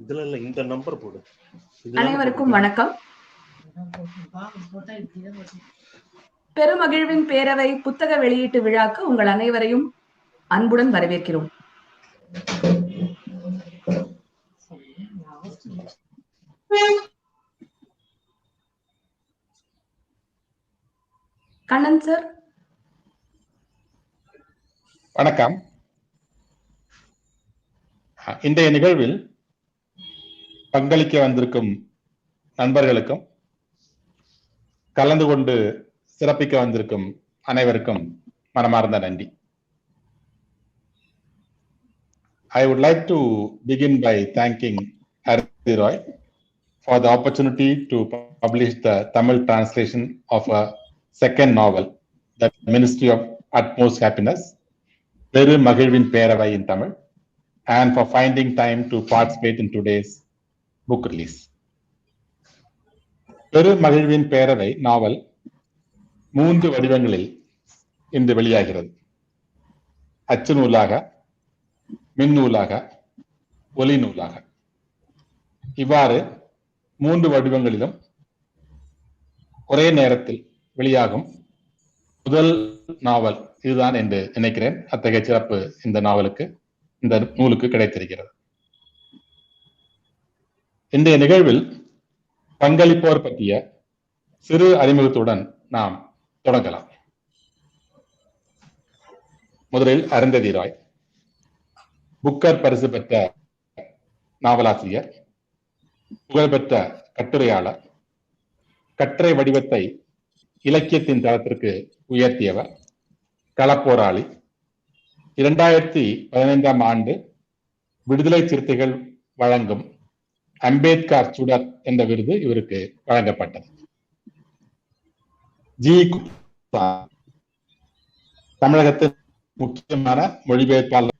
இதுல இல்ல, இந்த நம்பர் போடு. அனைவருக்கும் வணக்கம். பெருமகிழ்வின் பேரவை புத்தக வெளியீட்டு விழாக்கு உங்கள் அனைவரையும் அன்புடன் வரவேற்கிறோம். கண்ணன் சார். வணக்கம். இன்றைய நிகழ்வில் பங்களிக்க வந்திருக்கும் நண்பர்களுக்கும் கலந்து கொண்டு சிறப்பிக்க வந்திருக்கும் அனைவருக்கும் மனமார்ந்த நன்றி. I would like to begin by thanking Arundhati Roy for the opportunity to publish the Tamil translation of a second novel, The Ministry of Utmost Happiness, Peru Magilvin Peravai in Tamil, and for finding time to participate in today's book release. Peru Magilvin Peravai நாவல் 3 வடிவங்களில் இன்று வெளியாகிறது. அச்சு நூலாக, மின்னூலாக, ஒலி நூலாக. இவ்வாறு 3 வடிவங்களிலும் ஒரே நேரத்தில் வெளியாகும் முதல் நாவல் இதுதான் என்று நினைக்கிறேன். அத்தகைய சிறப்பு இந்த நாவலுக்கு, இந்த நூலுக்கு கிடைத்திருக்கிறது. இன்றைய நிகழ்வில் பங்களிப்போர் பற்றிய சிறு அறிமுகத்துடன் நாம் தொடங்கலாம். முதலில் அருந்ததி ராய், புக்கர் பரிசு பெற்ற நாவலாசிரியர், புகழ்பெற்ற கட்டுரையாளர், கட்டுரை வடிவத்தை இலக்கியத்தின் தளத்திற்கு உயர்த்தியவர், களப்போராளி. 2015ஆம் ஆண்டு விடுதலை சிறுத்தைகள் வழங்கும் அம்பேத்கர் சுடர் என்ற விருது இவருக்கு வழங்கப்பட்டது. தமிழகத்தின் முக்கியமான மொழிபெயர்ப்பாளர்.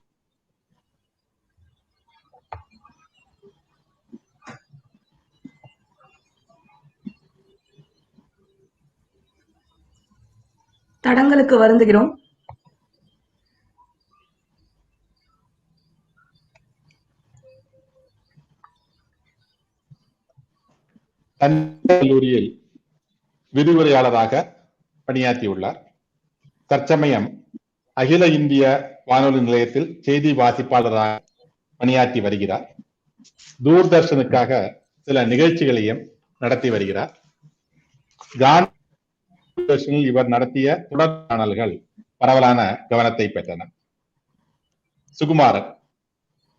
தடங்களுக்கு வருந்துகிறோம். கல்லூரியில் விரிவுரையாளராக பணியாற்றியுள்ளார். தற்சமயம் அகில இந்திய வானொலி நிலையத்தில் செய்தி வாசிப்பாளராக பணியாற்றி வருகிறார். தூர்தர்ஷனுக்காக சில நிகழ்ச்சிகளையும் நடத்தி வருகிறார். தூர்தர்ஷனில் இவர் நடத்திய தொடர் சேனல்கள் பரவலான கவனத்தை பெற்றன. சுகுமாரன்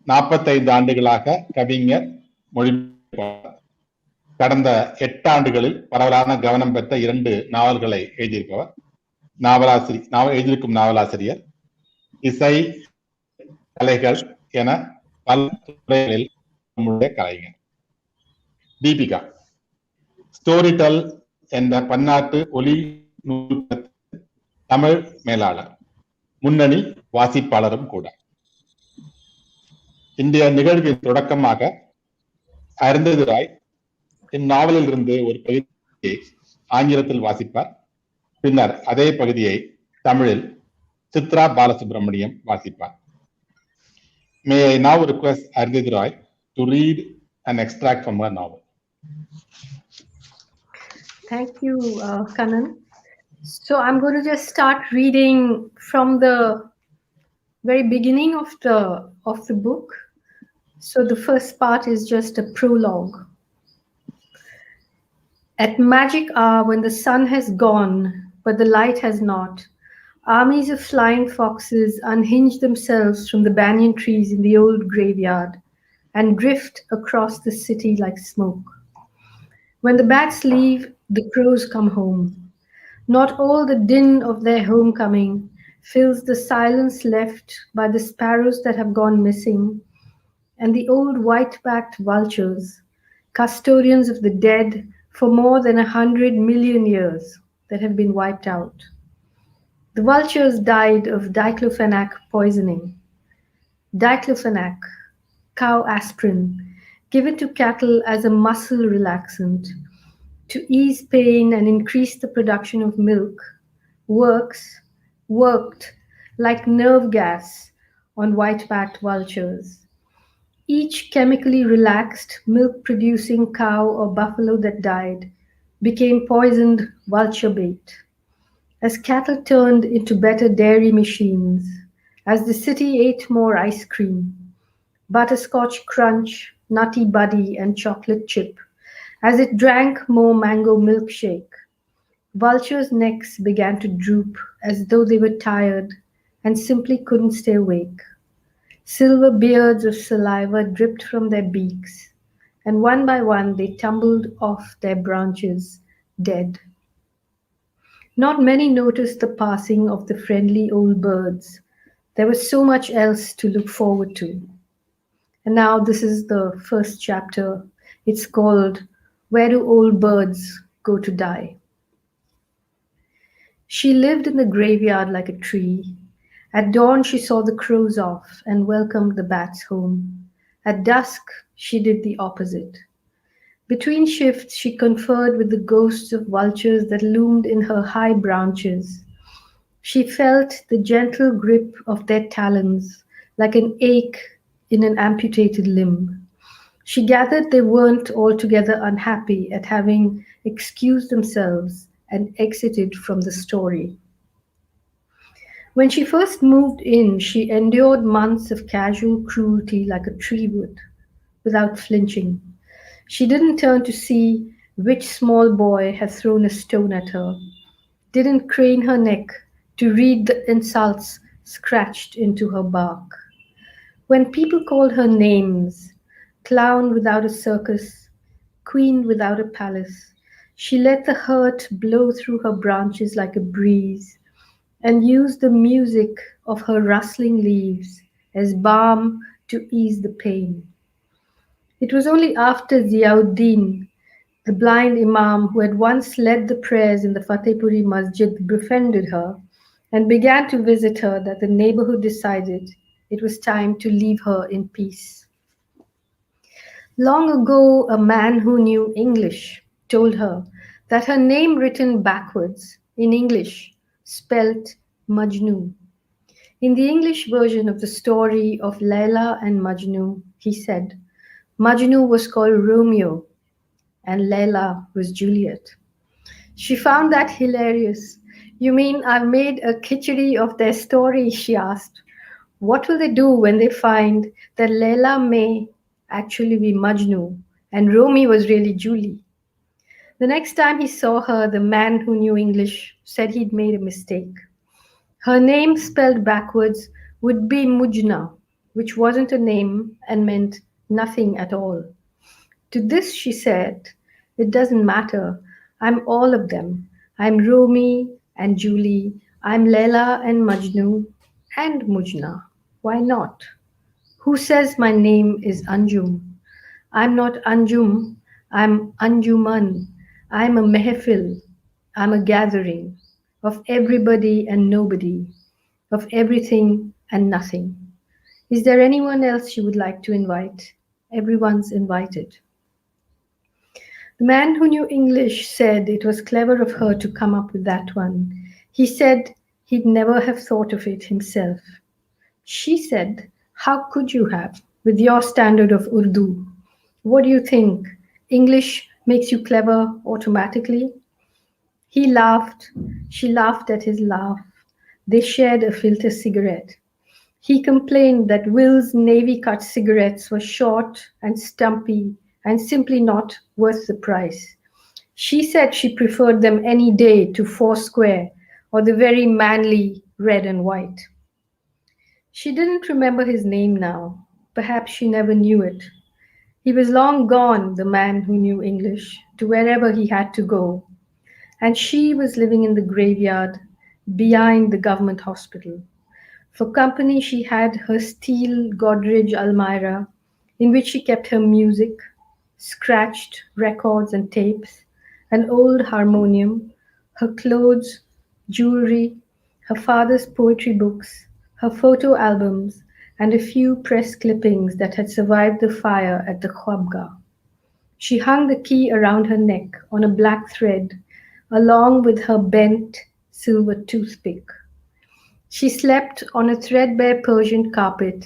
45 ஆண்டுகளாக கவிஞர், மொழிபெயர்ப்பாளர். கடந்த 8 ஆண்டுகளில் பரவலான கவனம் பெற்ற 2 நாவல்களை எழுதியிருப்பவர், எழுதியிருக்கும் நாவலாசிரியர். இசை, கலைகள் என பல துறைகளில் நம்முடைய கலைஞர். தீபிகா ஸ்டோரிடெல் என்ற பன்னாட்டு ஒலி தமிழ் மேலாளர், முன்னணி வாசிப்பாளரும் கூட. இன்றைய நிகழ்வின் தொடக்கமாக அருந்ததி ராய் இந்நாவலில் இருந்து ஒரு பகுதியை ஆங்கிலத்தில் வாசிப்பார். பின்னர் அதே பகுதியை தமிழில் Chitra Balasubramaniam வாசிப்பார். May I now request Arundhati Roy to read an extract from her novel. Thank you, Kannan. So I'm going to just start reading from the very beginning of the book. So the first part is just a prologue. At magic hour, when the sun has gone, but the light has not, armies of flying foxes unhinge themselves from the banyan trees in the old graveyard and drift across the city like smoke. When the bats leave, the crows come home. Not all the din of their homecoming fills the silence left by the sparrows that have gone missing, and the old white-backed vultures, custodians of the dead for more than 100 million years, that have been wiped out. The vultures died of diclofenac poisoning. Diclofenac, cow aspirin, given to cattle as a muscle relaxant to ease pain and increase the production of milk, worked like nerve gas on white-backed vultures. Each chemically relaxed, milk-producing cow or buffalo that died became poisoned vulture bait. As cattle turned into better dairy machines, as the city ate more ice cream, butterscotch crunch, nutty buddy, and chocolate chip, as it drank more mango milkshake, vultures' necks began to droop as though they were tired and simply couldn't stay awake. Silver beards of saliva dripped from their beaks, and one by one they tumbled off their branches, dead. Not many noticed the passing of the friendly old birds. There was so much else to look forward to. And now this is the first chapter. It's called Where Do Old Birds Go to Die? She lived in the graveyard like a tree. At dawn she saw the crows off and welcomed the bats home. At dusk she did the opposite. Between shifts she conferred with the ghosts of vultures that loomed in her high branches. She felt the gentle grip of their talons like an ache in an amputated limb. She gathered they weren't altogether unhappy at having excused themselves and exited from the story. When she first moved in, she endured months of casual cruelty like a tree would, without flinching. She didn't turn to see which small boy had thrown a stone at her, didn't crane her neck to read the insults scratched into her bark. When people called her names, clown without a circus, queen without a palace, she let the hurt blow through her branches like a breeze and used the music of her rustling leaves as balm to ease the pain. It was only after Ziauddin, the blind imam who had once led the prayers in the Fatehpuri Masjid, befriended her and began to visit her that the neighborhood decided it was time to leave her in peace. Long ago, a man who knew English told her that her name written backwards in English spelt Majnu. In the English version of the story of Layla and Majnu, he said, Majnu was called Romeo and Layla was Juliet. She found that hilarious. You mean I've made a khichdi of their story, she asked. What will they do when they find that Layla may actually be Majnu and Romy was really Julie? The next time he saw her, the man who knew English said he'd made a mistake. Her name spelled backwards would be Mujna, which wasn't a name and meant nothing at all. To this she said, it doesn't matter. I'm all of them. I'm Romy and Julie. I'm Layla and Majnu and Mujna. Why not? Who says my name is Anjum? I'm not Anjum. I'm Anjuman. I'm a mehfil. I'm a gathering of everybody and nobody, of everything and nothing. Is there anyone else you would like to invite? Everyone's invited. The man who knew English said it was clever of her to come up with that one. He said he'd never have thought of it himself. She said, how could you have, with your standard of Urdu? What do you think? English makes you clever automatically? He laughed. She laughed at his laugh. They shared a filter cigarette. He complained that Will's navy-cut cigarettes were short and stumpy and simply not worth the price. She said she preferred them any day to Foursquare or the very manly red and white. She didn't remember his name now. Perhaps she never knew it. He was long gone, the man who knew English, to wherever he had to go. And she was living in the graveyard behind the government hospital. For company, she had her steel Godrej Almira, in which she kept her music, scratched records and tapes, an old harmonium, her clothes, jewelry, her father's poetry books, her photo albums, and a few press clippings that had survived the fire at the Khwabgah. She hung the key around her neck on a black thread, along with her bent silver toothpick. She slept on a threadbare Persian carpet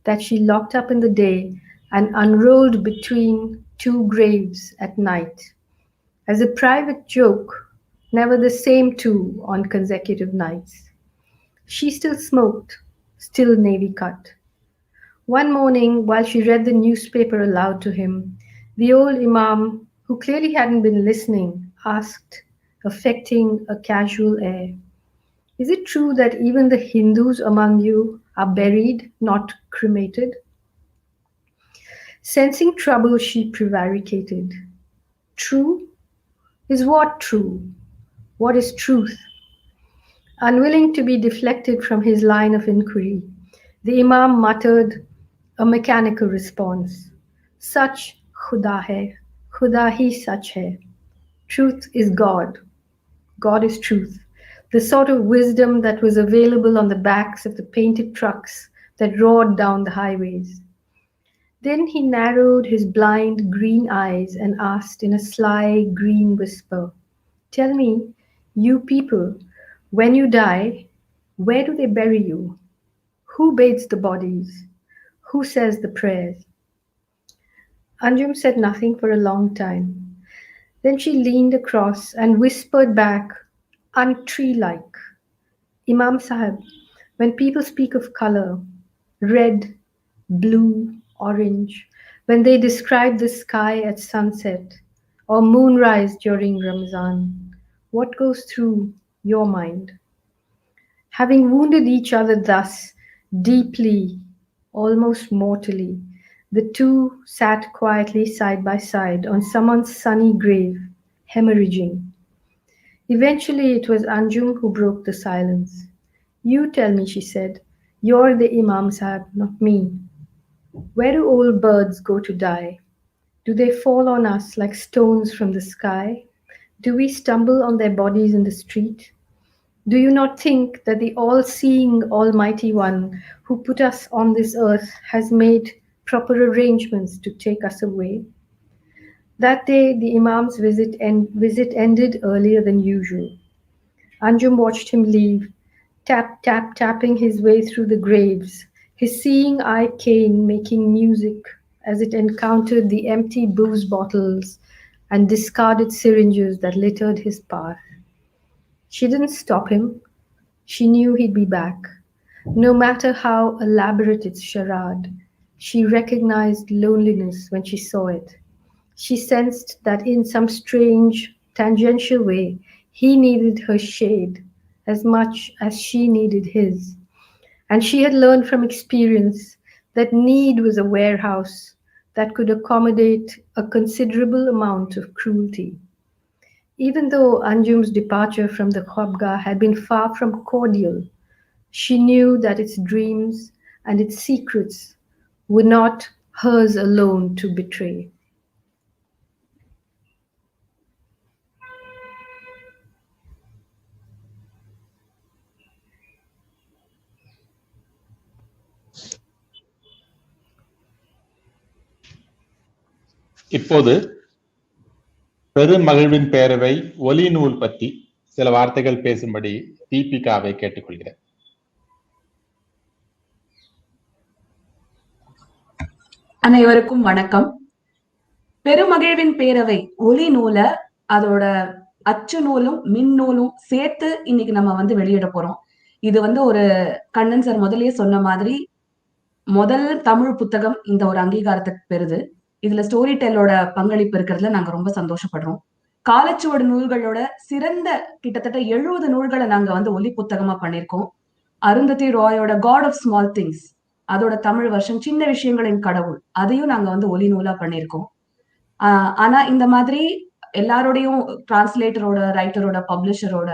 that she locked up in the day and unrolled between two graves at night. As a private joke, never the same two on consecutive nights. She still smoked, still navy cut. One morning, while she read the newspaper aloud to him, the old Imam, who clearly hadn't been listening, asked, affecting a casual air, "Is it true that even the Hindus among you are buried, not cremated?" Sensing trouble, she prevaricated. True? Is what true? What is truth? Unwilling to be deflected from his line of inquiry, the Imam muttered a mechanical response. Such Khuda hai, Khuda hi sach hai. Truth is God. God is truth. The sort of wisdom that was available on the backs of the painted trucks that roared down the highways. Then he narrowed his blind green eyes and asked in a sly green whisper, "Tell me, you people, when you die, where do they bury you? Who bathes the bodies? Who says the prayers?" Anjum said nothing for a long time. Then she leaned across and whispered back, untree-like, "Imam Sahib, when people speak of color, red, blue, orange, when they describe the sky at sunset or moonrise during Ramzan, what goes through your mind?" Having wounded each other thus deeply, almost mortally, the two sat quietly side by side on someone's sunny grave, hemorrhaging. Eventually it was Anjum who broke the silence. "You tell me," she said. "You're the Imam Sahib, not me. Where do old birds go to die? Do they fall on us like stones from the sky? Do we stumble on their bodies in the street? Do you not think that the all-seeing Almighty One who put us on this earth has made proper arrangements to take us away?" That day the Imam's visit ended earlier than usual. Anjum watched him leave, tapping his way through the graves, his seeing eye cane making music as it encountered the empty booze bottles and discarded syringes that littered his path. She didn't stop him. She knew he'd be back. No matter how elaborate its charade, she recognized loneliness when she saw it. She sensed that in some strange, tangential way, he needed her shade as much as she needed his. And she had learned from experience that need was a warehouse that could accommodate a considerable amount of cruelty. Even though Anjum's departure from the Khwabgah had been far from cordial, she knew that its dreams and its secrets were not hers alone to betray. இப்போது பெருமகிழ்வின் பேரவை ஒலி நூல் பற்றி சில வார்த்தைகள் பேசும்படி தீபிகாவை கேட்டுக்கொள்கிறேன். அனைவருக்கும் வணக்கம். பெருமகிழ்வின் பேரவை ஒலி நூலை அதோட அச்சு நூலும் மின் நூலும் சேர்த்து இன்னைக்கு நம்ம வெளியிட போறோம். இது ஒரு கண்ணன் சார் முதல்லயே சொன்ன மாதிரி முதல் தமிழ் புத்தகம் இந்த ஒரு அங்கீகாரத்துக்கு பெறுது. இதுல ஸ்டோரி டெல்லோட பங்களிப்பு இருக்கிறதுல நாங்க ரொம்ப சந்தோஷப்படுறோம். காலச்சுவடு நூல்களோட சிறந்த கிட்டத்தட்ட 70 நூல்களை நாங்க ஒலி புத்தகமா பண்ணிருக்கோம். அருந்ததி ராயோட காட் ஆஃப் ஸ்மால் திங்ஸ் அதோட தமிழ் வருஷம் சின்ன விஷயங்களின் கடவுள் அதையும் நாங்க ஒலி நூலா பண்ணிருக்கோம். ஆனா இந்த மாதிரி எல்லாரோடையும் டிரான்ஸ்லேட்டரோட, ரைட்டரோட, பப்ளிஷரோட,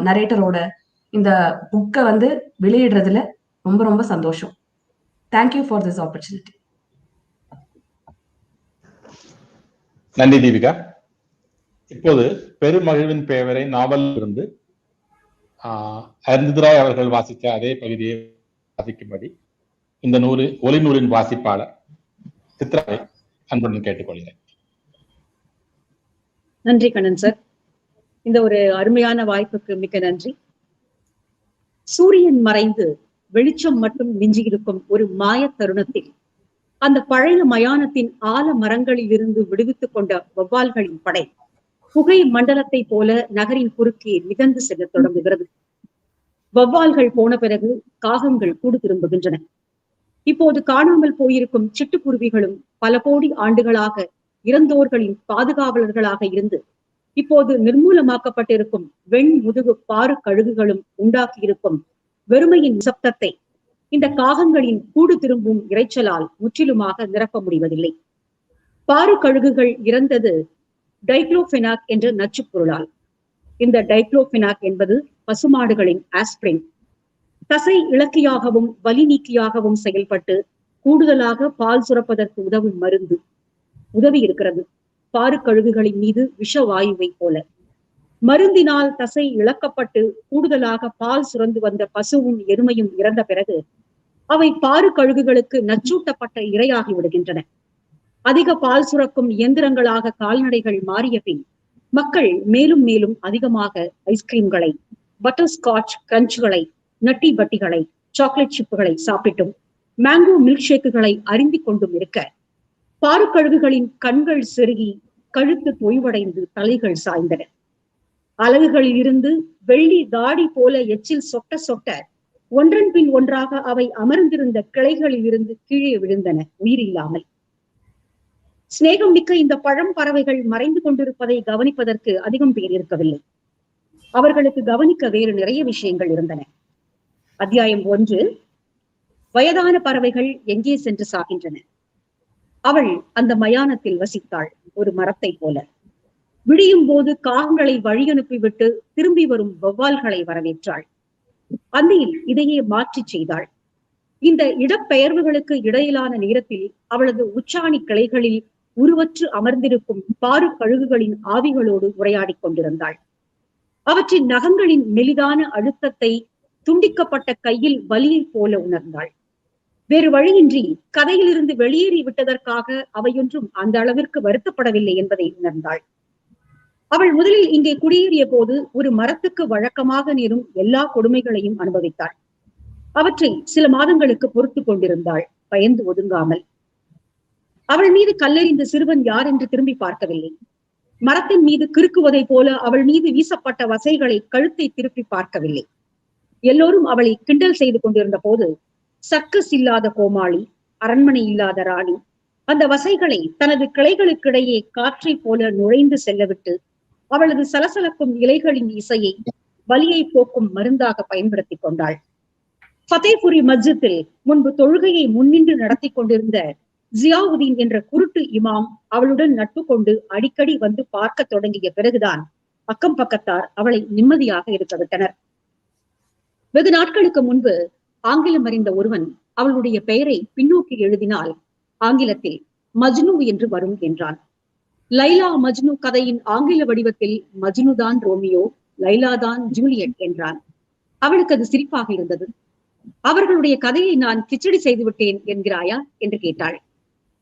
நரேட்டரோட இந்த புக்கை வெளியிடுறதுல ரொம்ப ரொம்ப சந்தோஷம். Thank you for this opportunity. நன்றி தீபிகா. இப்போது பெருமகிழ்வின் பேரவை நாவல் இருந்து அருந்ததி ராய் அவர்கள் வாசித்த அதே பகுதியை வாசிக்கும்படி இந்த ஒலி நூலின் வாசிப்பாளர் சித்ராவை அன்புடன் கேட்டுக்கொள்கிறேன். நன்றி கண்ணன் சார். இந்த ஒரு அருமையான வாய்ப்புக்கு மிக்க நன்றி. சூரியன் மறைந்து வெளிச்சம் மட்டும் மிஞ்சியிருக்கும் ஒரு மாய தருணத்தில் அந்த பழைய மயானத்தின் ஆல மரங்களில் இருந்து விடுவித்துக் கொண்ட வௌவால்களின் படை புகை மண்டலத்தை போல நகரின் குறுக்கே மிதந்து செல்ல தொடங்குகிறது. வௌவால்கள் போன பிறகு காகங்கள் கூடு திரும்புகின்றன. இப்போது காணாமல் போயிருக்கும் சிட்டுக்குருவிகளும் பல கோடி ஆண்டுகளாக இறந்தோர்களின் பாதுகாவலர்களாக இருந்து இப்போது நிர்மூலமாக்கப்பட்டிருக்கும் வெண்முதுகு பாரு கழுகுகளும் உண்டாக்கியிருக்கும் வெறுமையின் சப்தத்தை இந்த காகங்களின் கூடு திரும்பும் இறைச்சலால் முற்றிலுமாக நிரப்ப முடிவதில்லை. பாரு கழுகுகள் இறந்தது டைக்ளோபெனாக் என்ற நச்சுப் பொருளால். இந்த டைக்ளோபெனாக் என்பது பசுமாடுகளின் ஆஸ்பிரின். தசை இளக்கியாகவும் வலி நீக்கியாகவும் செயல்பட்டு கூடுதலாக பால் சுரப்பதற்கு உதவும் மருந்து உதவி இருக்கிறது. பாரு கழுகுகளின் மீது விஷவாயுவை போல மருந்தினால் தசை இழக்கப்பட்டு கூடுதலாக பால் சுரந்து வந்த பசுவும் எருமையும் இறந்த பிறகு அவை பாரு கழுகுகளுக்கு நச்சூட்டப்பட்ட இரையாகி விடுகின்றன. அதிக பால் சுரக்கும் இயந்திரங்களாக கால்நடைகள் மாறிய பின் மக்கள் மேலும் மேலும் அதிகமாக ஐஸ்கிரீம்களை, பட்டர்ஸ்காட்ச் கிரஞ்சுகளை, நட்டி பட்டிகளை, சாக்லேட் சிப்புகளை சாப்பிட்டும் மேங்கோ மில்க் ஷேக்குகளை அருந்திக் கொண்டும் இருக்க பாரு கழுகுகளின் கண்கள் செருகி கழுத்து தொய்வடைந்து தலைகள் சாய்ந்தன. அலகுகளில் இருந்து வெள்ளி தாடி போல எச்சில் சொட்ட சொட்ட ஒன்றன் பின் ஒன்றாக அவை அமர்ந்திருந்த கிளைகளில் இருந்து கீழே விழுந்தன உயிரில்லாமல். சிநேகம் மிக்க இந்த பழம் பறவைகள் மறைந்து கொண்டிருப்பதை கவனிப்பதற்கு அதிகம் பேர் இருக்கவில்லை. அவர்களுக்கு கவனிக்க வேறு நிறைய விஷயங்கள் இருந்தன. அத்தியாயம் 1. வயதான பறவைகள் எங்கே சென்று சாகின்றன. அவள் அந்த மயானத்தில் வசித்தாள், ஒரு மரத்தை போல. விடியும் போது காகங்களை வழி அனுப்பிவிட்டு திரும்பி வரும் வௌவால்களை வரவேற்றாள். அந்நியில் இதையே மாற்றி செய்தாள். இந்த இடப்பெயர்வுகளுக்கு இடையிலான நேரத்தில் அவளது உச்சாணி கிளைகளில் உருவற்று அமர்ந்திருக்கும் பாரு கழுகுகளின் ஆவிகளோடு உரையாடி கொண்டிருந்தாள். அவற்றின் நகங்களின் மெலிதான அழுத்தத்தை துண்டிக்கப்பட்ட கையில் வலியை போல உணர்ந்தாள். வேறு வழியின்றி கதையிலிருந்து வெளியேறி விட்டதற்காக அவையொன்றும் அந்த அளவிற்கு வருத்தப்படவில்லை என்பதை உணர்ந்தாள். அவள் முதலில் இங்கே குடியேறிய போது ஒரு மரத்துக்கு வழக்கமாக நேரும் எல்லா கொடுமைகளையும் அனுபவித்தாள். அவற்றை சில மாதங்களுக்கு பொறுத்து கொண்டிருந்தாள், பயந்து ஒதுங்காமல். அவள் மீது கல்லெறிந்த சிறுவன் யார் என்று திரும்பி பார்க்கவில்லை. மரத்தின் மீது கிறுக்குவதை போல அவள் மீது வீசப்பட்ட வசைகளை கழுத்தை திருப்பி பார்க்கவில்லை. எல்லோரும் அவளை கிண்டல் செய்து கொண்டிருந்த போது சர்க்கஸ் இல்லாத கோமாளி, அரண்மனை இல்லாத ராணி அந்த வசைகளை தனது கிளைகளுக்கிடையே காற்றை போல நுழைந்து செல்லவிட்டு அவளது சலசலக்கும் இலைகளின் இசையை வலியை போக்கும் மருந்தாக பயன்படுத்தி கொண்டாள். ஃபதேபுரி மஸ்ஜித்தில் முன்பு தொழுகையை முன்னின்று நடத்தி கொண்டிருந்த ஜியாவுதீன் என்ற குருட்டு இமாம் அவளுடன் நட்பு கொண்டு அடிக்கடி வந்து பார்க்க தொடங்கிய பிறகுதான் அக்கம் பக்கத்தார் அவளை நிம்மதியாக இருக்க விட்டனர். வெகு நாட்களுக்கு முன்பு ஆங்கிலம் அறிந்த ஒருவன் அவளுடைய பெயரை பின்னோக்கி எழுதினால் ஆங்கிலத்தில் மஜ்னு என்று வரும் என்றான். லைலா மஜ்னு கதையின் ஆங்கில வடிவத்தில் மஜ்னு தான் ரோமியோ, லைலா தான் ஜூலியட் என்றான். அவளுக்கு அது சிரிப்பாக இருந்தது. அவர்களுடைய கதையை நான் கிச்சடி செய்து விட்டேன் என்கிறாயா என்று கேட்டாள்.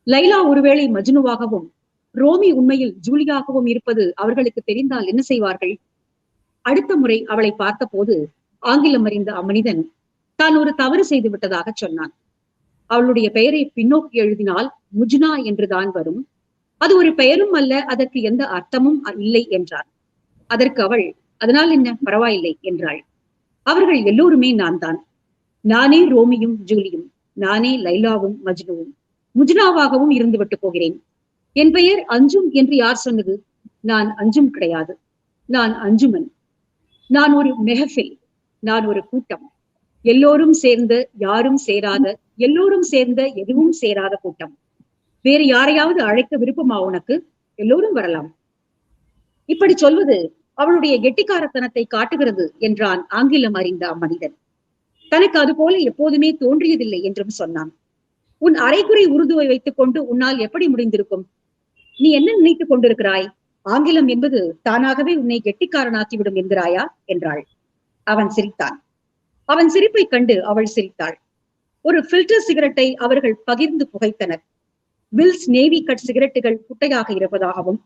லைலா ஒருவேளை மஜ்னுவாகவும் ரோமி உண்மையில் ஜூலியாகவும் இருப்பது அவர்களுக்கு தெரிந்தால் என்ன செய்வார்கள்? அடுத்த முறை அவளை பார்த்த போது ஆங்கிலம் அறிந்த அம்மனிதன் தான் ஒரு தவறு செய்து விட்டதாக சொன்னான். அவளுடைய பெயரை பின்னோக்கி எழுதினால் முஜ்னா என்றுதான் வரும். அது ஒரு பெயரும் அல்ல, அதற்கு எந்த அர்த்தமும் இல்லை என்றார். அதற்கு அவள், அதனால் என்ன, பரவாயில்லை என்றாள். அவர்கள் எல்லோருமே நான் தான். நானே ரோமியும் ஜூலியும், நானே லைலாவும் மஜ்னுவும், முஜ்னாவாகவும் இருந்து விட்டு போகிறேன். என் பெயர் அஞ்சும் என்று யார் சொன்னது? நான் அஞ்சும் கிடையாது, நான் அஞ்சுமன். நான் ஒரு மெஹஃபில், நான் ஒரு கூட்டம். எல்லோரும் சேர்ந்த யாரும் சேராத, எல்லோரும் சேர்ந்த எதுவும் சேராத கூட்டம். வேறு யாரையாவது அழைக்க விருப்பமா உனக்கு? எல்லோரும் வரலாம். இப்படி சொல்வது அவளுடைய கெட்டிக்காரத்தனத்தை காட்டுகிறது என்றான் ஆங்கிலம் அறிந்த அம்மனிதன். தனக்கு அது போல எப்போதுமே தோன்றியதில்லை என்றும் சொன்னான். உன் அரைக்குறை உருதுவை வைத்துக் கொண்டு உன்னால் எப்படி முடிந்திருக்கும்? நீ என்ன நினைத்துக் கொண்டிருக்கிறாய்? ஆங்கிலம் என்பது தானாகவே உன்னை கெட்டிக்காரனாக்கிவிடும் என்கிறாயா என்றாள். அவன் சிரித்தான். அவன் சிரிப்பை கண்டு அவள் சிரித்தாள். ஒரு ஃபில்டர் சிகரெட்டை அவர்கள் பகிர்ந்து புகைத்தனர். வில்ஸ் நேவி கட் சிகரெட்டுகள் குட்டையாக இருப்பதாகவும்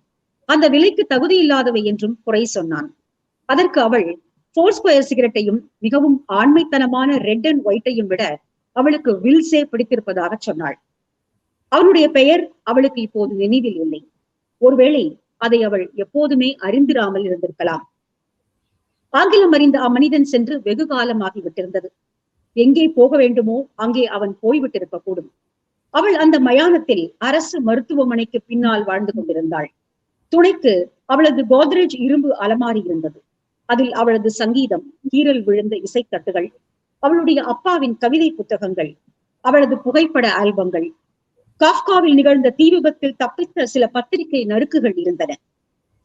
அந்த விலைக்கு தகுதியில்லாதவை என்றும் குறை சொன்னான். அதற்கு அவள் ஃபோர் ஸ்கொயர் சிகரெட்டையும் மிகவும் ஆண்மைத்தனமான ரெட் அண்ட் ஒயிட்டையும் விட அவளுக்கு வில்ஸே பிடித்திருப்பதாக சொன்னாள். அவனுடைய பெயர் அவளுக்கு இப்போது நினைவில் இல்லை. ஒருவேளை அதை அவள் எப்போதுமே அறிந்திராமல் இருந்திருக்கலாம். ஆங்கிலம் அறிந்த அம்மனிதன் சென்று வெகு காலமாகிவிட்டிருந்தது. எங்கே போக வேண்டுமோ அங்கே அவன் போய்விட்டிருக்க கூடும். அவள் அந்த மயானத்தில் அரசு மருத்துவமனைக்கு பின்னால் வாழ்ந்து கொண்டிருந்தாள். துணைக்கு அவளது கோத்ரேஜ் இரும்பு அலமாரி இருந்தது. அதில் அவளது சங்கீதம், கீறல் விழுந்த இசைத்தட்டுகள், அவளுடைய அப்பாவின் கவிதை புத்தகங்கள், அவளது புகைப்பட ஆல்பங்கள், காஃப்காவில் நிகழ்ந்த தீ விபத்தில் தப்பித்த சில பத்திரிகை நறுக்குகள் இருந்தன.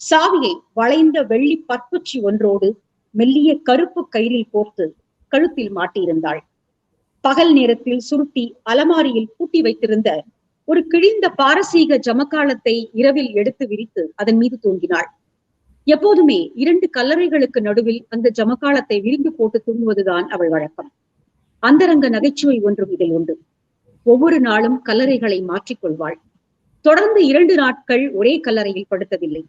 சாவியை வளைந்த வெள்ளி பற்புச்சி ஒன்றோடு மெல்லிய கருப்பு கயிறில் கோர்த்து கழுத்தில் மாட்டியிருந்தாள். பகல் நேரத்தில் சுருட்டி அலமாரியில் பூட்டி வைத்திருந்த ஒரு கிழிந்த பாரசீக ஜமக்காலத்தை இரவில் எடுத்து விரித்து அதன் மீது தூங்கினாள். எப்போதுமே 2 கல்லறைகளுக்கு நடுவில் அந்த ஜமக்காலத்தை விரிந்து போட்டு தூங்குவதுதான் அவள் வழக்கம். அந்தரங்க நகைச்சுவை ஒன்றும் இதில் உண்டு. ஒவ்வொரு நாளும் கல்லறைகளை மாற்றிக்கொள்வாள். தொடர்ந்து 2 நாட்கள் ஒரே கல்லறையில் படுத்ததில்லை.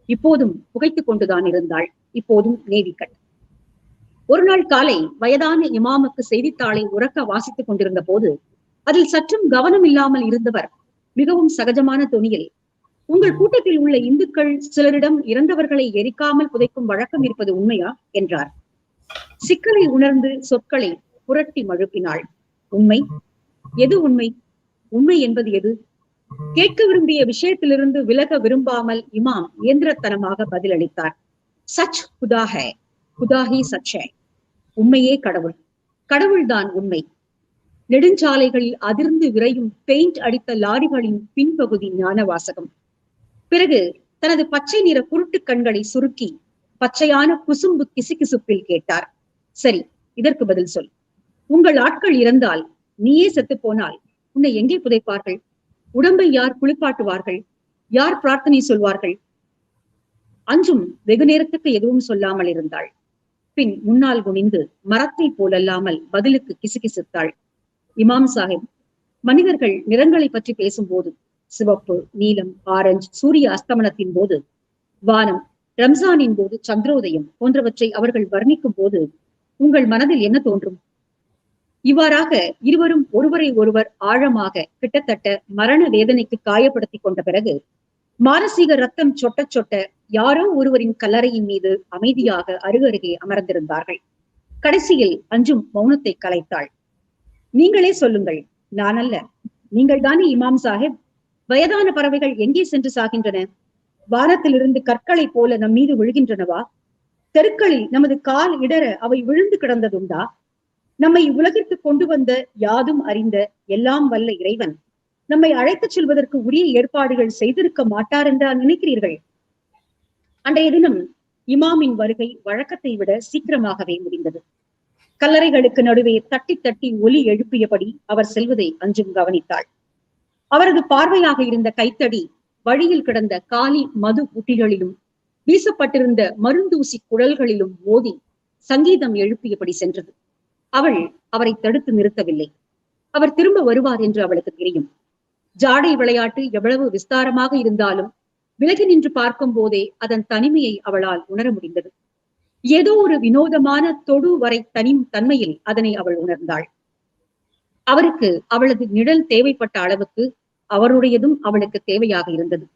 இப்போதும் புகைத்துக் கொண்டுதான் இருந்தாள். இப்போதும் நேவிக்கட். ஒரு நாள் காலை வயதான இமாமுக்கு செய்தித்தாளை உறக்க வாசித்துக் கொண்டிருந்த போது அதில் சற்றும் கவனம் இல்லாமல் இருந்தவர் மிகவும் சகஜமான தொனியில், உங்கள் கூட்டத்தில் உள்ள இந்துக்கள் சிலரிடம் இறந்தவர்களை எரிக்காமல் புதைக்கும் வழக்கம் இருப்பது உண்மையா என்றார். சிக்கலை உணர்ந்து சொற்களை புரட்டி மழுப்பினாள். உண்மை? எது உண்மை? உண்மை என்பது எது? கேட்க விரும்பிய விஷயத்திலிருந்து விலக விரும்பாமல் இமாம் இயந்திரத்தனமாக பதிலளித்தார். சச் குதா ஹை, குதா ஹி சச் ஹை. உண்மையே கடவுள், கடவுள்தான் உண்மை. நெடுஞ்சாலைகளில் அதிர்ந்து விரையும் பெயிண்ட் அடித்த லாரிகளின் பின்பகுதி ஞான வாசகம். பிறகு தனது பச்சை நிற குருட்டு கண்களை சுருக்கி பச்சையான குசும்பு கிசுகிசுப்பில் கேட்டார். சரி, இதற்கு பதில் சொல். உங்கள் ஆட்கள் இறந்தால், நீயே செத்து போனால் உன்னை எங்கே புதைப்பார்கள்? உடம்பை யார் குளிப்பாட்டுவார்கள்? யார் பிரார்த்தனை சொல்வார்கள்? அஞ்சும் வெகு நேரத்துக்கு எதுவும் சொல்லாமல் இருந்தாள். பின் முன்னால் குனிந்து மரத்தை போலல்லாமல் பதிலுக்கு கிசுகிசுத்தாள். இமாம் சாஹிப், மனிதர்கள் நிறங்களை பற்றி பேசும்போது, சிவப்பு, நீலம், ஆரஞ்சு, சூரிய அஸ்தமனத்தின் போது, வானம், ரம்ஜானின் போது சந்திரோதயம் போன்றவற்றை அவர்கள் வர்ணிக்கும் போது உங்கள் மனதில் என்ன தோன்றும்? இவ்வாறாக இருவரும் ஒருவரை ஒருவர் ஆழமாக கிட்டத்தட்ட மரண வேதனைக்கு காயப்படுத்திக் கொண்ட பிறகு மானசீக ரத்தம் சொட்ட சொட்ட யாரோ ஒருவரின் கல்லறையின் மீது அமைதியாக அருகருகே அமர்ந்திருந்தார்கள். கடைசியில் அஞ்சும் மௌனத்தை கலைத்தாள். நீங்களே சொல்லுங்கள், நான் அல்ல. நீங்கள் தானே இமாம் சாஹிப். வயதான பறவைகள் எங்கே சென்று சாகின்றன? வானத்திலிருந்து கற்களை போல நம் மீது விழுகின்றனவா? தெருக்களில் நமது கால் இடர அவை விழுந்து கிடந்ததுண்டா? நம்மை உலகிற்கு கொண்டு வந்த யாதும் அறிந்த எல்லாம் வல்ல இறைவன் நம்மை அழைத்துச் செல்வதற்கு உரிய ஏற்பாடுகள் செய்திருக்க மாட்டார் என்றா நினைக்கிறீர்கள்? அன்றைய தினம் இமாமின் வருகை வழக்கத்தை விட சீக்கிரமாகவே முடிந்தது. கல்லறைகளுக்கு நடுவே தட்டி தட்டி ஒலி எழுப்பியபடி அவர் செல்வதை அஞ்சும் கவனித்தாள். அவரது பார்வையாக இருந்த கைத்தடி வழியில் கிடந்த காலி மது புட்டிகளிலும் வீசப்பட்டிருந்த மருந்தூசி குழல்களிலும் மோதி சங்கீதம் எழுப்பியபடி சென்றது. அவள் அவரை தடுத்து நிறுத்தவில்லை. அவர் திரும்ப வருவார் என்று அவளுக்கு தெரியும். ஜாடை விளையாட்டு எவ்வளவு விஸ்தாரமாக இருந்தாலும் விலகி நின்று பார்க்கும் போதே அதன் தனிமையை அவளால் உணர முடிந்தது. ஏதோ ஒரு வினோதமான தொடு வரை தன்மையில் அதனை அவள் உணர்ந்தாள். அவருக்கு அவளது நிழல் தேவைப்பட்ட அளவுக்கு அவருடையதும் அவளுக்கு தேவையாக இருந்தது.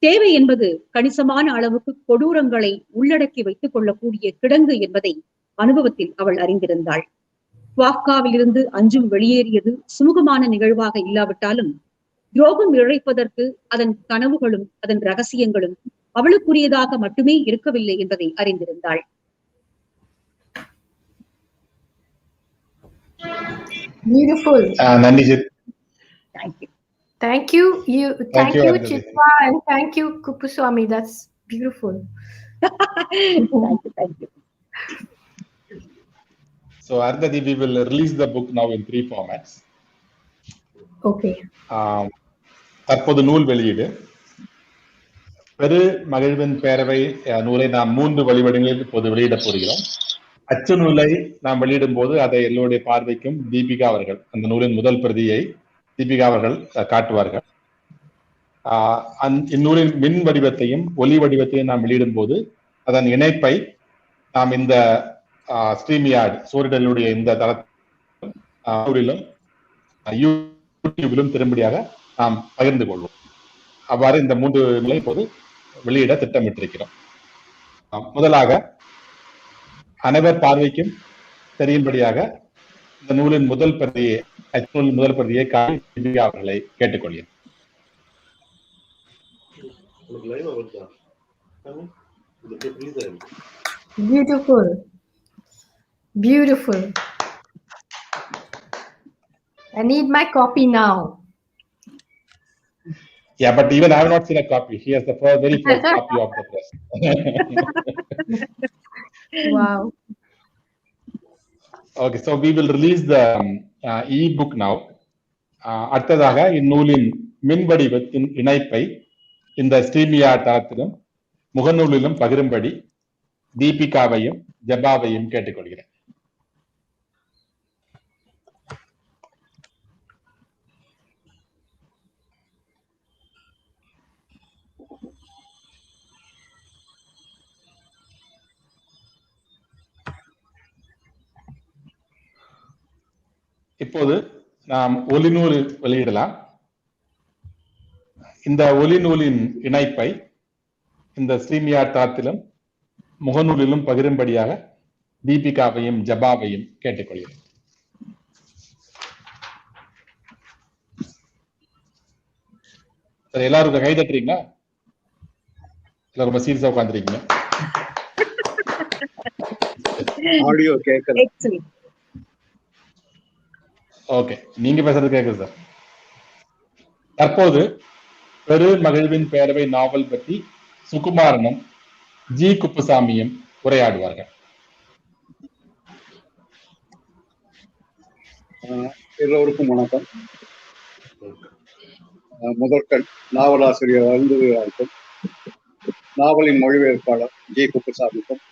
தேவை என்பது கணிசமான அளவுக்கு கொடூரங்களை உள்ளடக்கி வைத்துக் கொள்ளக்கூடிய கிடங்கு என்பதை அனுபவத்தில் அவள் அறிந்திருந்தாள். குவாக்காவில் இருந்து அஞ்சும் வெளியேறியது சுமூகமான நிகழ்வாக இல்லாவிட்டாலும் துரோகம் இழைப்பதற்கு அதன் கனவுகளும் அதன் ரகசியங்களும் அவளுக்குரியதாக மட்டுமே இருக்கவில்லை என்பதை அறிந்திருந்தாள். Beautiful. நன்றி ஜித். Thank you. Thank you. Thank you, Arundhati. Chitra, and thank you, Kupuswami. That's beautiful. Thank you. So Arundhati, we will release the book now in 3 formats. Okay. தற்போது நூல் வெளியீடு. பெரு மகிழ்வின் பேரவை நூலை நாம் 3 வழிவடிகளில் இப்போது வெளியிடப் போகிறோம். அச்சு நூலை நாம் வெளியிடும் போது அதை எல்லோருடைய பார்வைக்கும் தீபிகா அவர்கள், அந்த நூலின் முதல் பிரதியை தீபிகா அவர்கள் காட்டுவார்கள். இந்நூலின் மின் வடிவத்தையும் ஒலி வடிவத்தையும் நாம் வெளியிடும் போது அதன் இணைப்பை நாம் இந்த ஸ்ட்ரீம்யார்ட் சோரிடலுடைய இந்த தளத்திலும் யூடியூபிலும் திரும்படியாக நாம் பகிர்ந்து கொள்வோம். அவ்வாறு இந்த 3 நூலை இப்போது வெளியிட திட்டமிட்டிருக்கிறோம். முதலாக அனைவர் பார்வைக்கும் தெரியும்படியாக இந்த நூலின் முதல் பிரதியை காட்டி அவர்களை கேட்டுக்கொள்கிறேன். Beautiful. Beautiful. I need my copy now. Yeah, but even I have not seen a copy. He has the very first copy of the press. Wow. Okay, so we will release the e-book now. அடுத்ததாக இந்நூலின் மின்வடிவத்தின் இணைப்பை இந்த ஸ்ட்ரீமியா தளத்திலும் முகநூலிலும் பகிரும்படி தீபிகாவையும் ஜபாவையும் கேட்டுக்கொள்கிறேன். இப்போது நாம் ஒலிநூல் வெளியிடலாம். இந்த ஒலிநூலின் இணைப்பை இந்த ஸ்ட்ரீமியா தளத்திலும் முகநூலிலும் பகிரும்படியாக தீபிகாவையும் ஜபாவையும் கேட்டுக்கொள்கிறேன். சரி, எல்லாருக்கும் கை தட்டுறீங்களா? எல்லாரும் ரொம்ப சீரியஸா உட்காந்துருக்கீங்க. ஆடியோ கேட்கல. ஓகே, நீங்க பேசுறது கேக்குது சார். தற்போது பெரு மகிழ்வின் பேரவை நாவல் பற்றி சுகுமாரனும் ஜி குப்புசாமியும் உரையாடுவார்கள். எல்லோருக்கும் வணக்கம். முதற்கண் நாவலாசிரியர் அருந்ததிராருக்கும் நாவலின் மொழிபெயர்ப்பாளர் ஜி குப்புசாமிக்கும்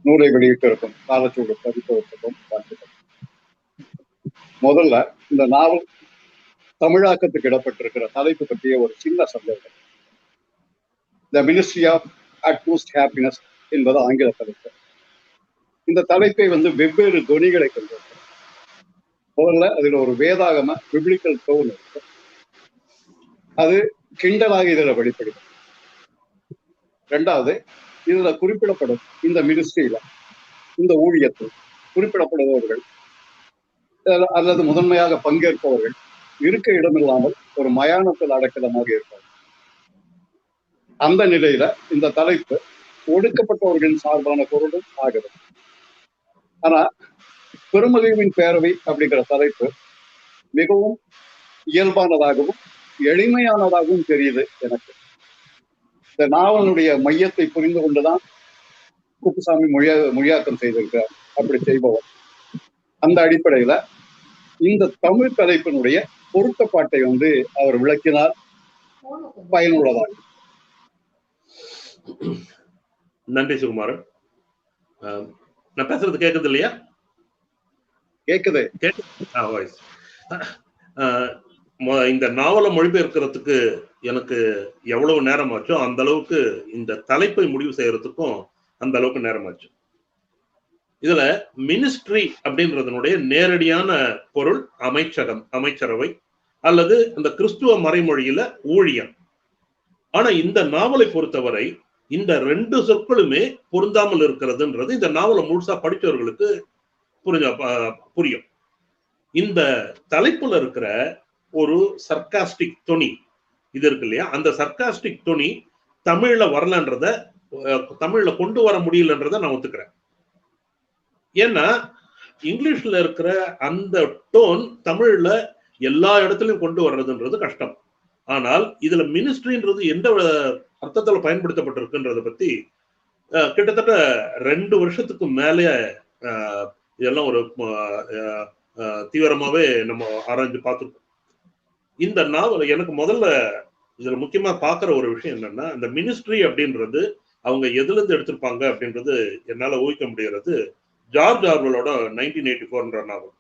நூலை வெளியிட்டிருக்கும் காலச்சூடு பதிப்பகத்துக்கும் வாழ்த்துக்கள். முதல்ல இந்த நாவல் தமிழாக்கத்துக்கு இடப்பட்டிருக்கிற தலைப்பு பற்றிய ஒரு சின்ன சந்தேகம். The Ministry of Utmost Happiness என்பது ஆங்கில தலைப்பு. இந்த தலைப்பை வெவ்வேறு தொனிகளை கொண்டிருக்கிறது. முதல்ல அதில் ஒரு வேதாகம பிப்ளிக்கல் டோன் இருக்கு. அது கிண்டலாக இதுல வெளிப்படுது. ரெண்டாவது, இதுல குறிப்பிடப்படும் இந்த மினிஸ்ட்ரியில, இந்த ஊழியத்தில் குறிப்பிடப்படுபவர்கள் அல்லது முதன்மையாக பங்கேற்பவர்கள் இருக்க இடமில்லாமல் ஒரு மயானத்தில் அடக்கலமாக இருப்பார். அந்த நிலையில இந்த தலைப்பு ஒடுக்கப்பட்டவர்களின் சார்பான பொருளும் ஆகிறது. ஆனா பெருமகிழ்வின் பேரவை அப்படிங்கிற தலைப்பு மிகவும் இயல்பானதாகவும் எளிமையானதாகவும் தெரியுது எனக்கு. இந்த நாவலுடைய மையத்தை புரிந்து கொண்டுதான் குப்புசாமி மொழியாக்கம் செய்திருக்கிறார். அப்படி செய்பவர் அந்த அடிப்படையில இந்த தமிழ் தலைப்பினுடைய பொருத்தப்பாட்டை அவர் விளக்கினால் பயனுள்ளதாக. நன்றி சுகுமாரன். நான் பேசுறது கேக்குது இல்லையா? கேக்குது. இந்த நாவலை மொழிபெயர்க்கிறதுக்கு எனக்கு எவ்வளவு நேரம் ஆச்சோ அந்த அளவுக்கு இந்த தலைப்பை முடிவு செய்யறதுக்கும் அந்த அளவுக்கு நேரம் ஆச்சு. இதுல மினிஸ்ட்ரி அப்படின்றதனுடைய நேரடியான பொருள் அமைச்சகம், அமைச்சரவை, அல்லது அந்த கிறிஸ்துவ மறைமொழியில ஊழியம். ஆனா இந்த நாவலை பொறுத்தவரை இந்த 2 சொற்களுமே பொருந்தாமல் இருக்கிறதுன்றது இந்த நாவலை முழுசா படித்தவர்களுக்கு புரியும். இந்த தலைப்புல இருக்கிற ஒரு சர்காஸ்டிக் தொனி இது இருக்கு இல்லையா, அந்த சர்காஸ்டிக் தொனி தமிழ்ல வரலன்றத, தமிழ்ல கொண்டு வர முடியலன்றத நான் ஒத்துக்கிறேன். ஏன்னா இங்கிலீஷ்ல இருக்கிற அந்த டோன் தமிழ்ல எல்லா இடத்துலயும் கொண்டு வர்றதுன்றது கஷ்டம். ஆனால் இதுல மினிஸ்ட்ரின்றது எந்த அர்த்தத்துல பயன்படுத்தப்பட்டிருக்குன்றத பத்தி கிட்டத்தட்ட 2 வருஷத்துக்கு மேலே இதெல்லாம் ஒரு தீவிரமாவே நம்ம ஆராய்ஞ்சு பார்த்துருக்கோம். இந்த நாவல் எனக்கு முதல்ல இதுல முக்கியமா பாக்குற ஒரு விஷயம் என்னன்னா, இந்த மினிஸ்ட்ரி அப்படின்றது அவங்க எதுல இருந்து எடுத்திருப்பாங்க அப்படின்றது என்னால ஊகிக்க முடிகிறது. ஜார்ஜ் ஆர்வலோட 1984 நாவல்.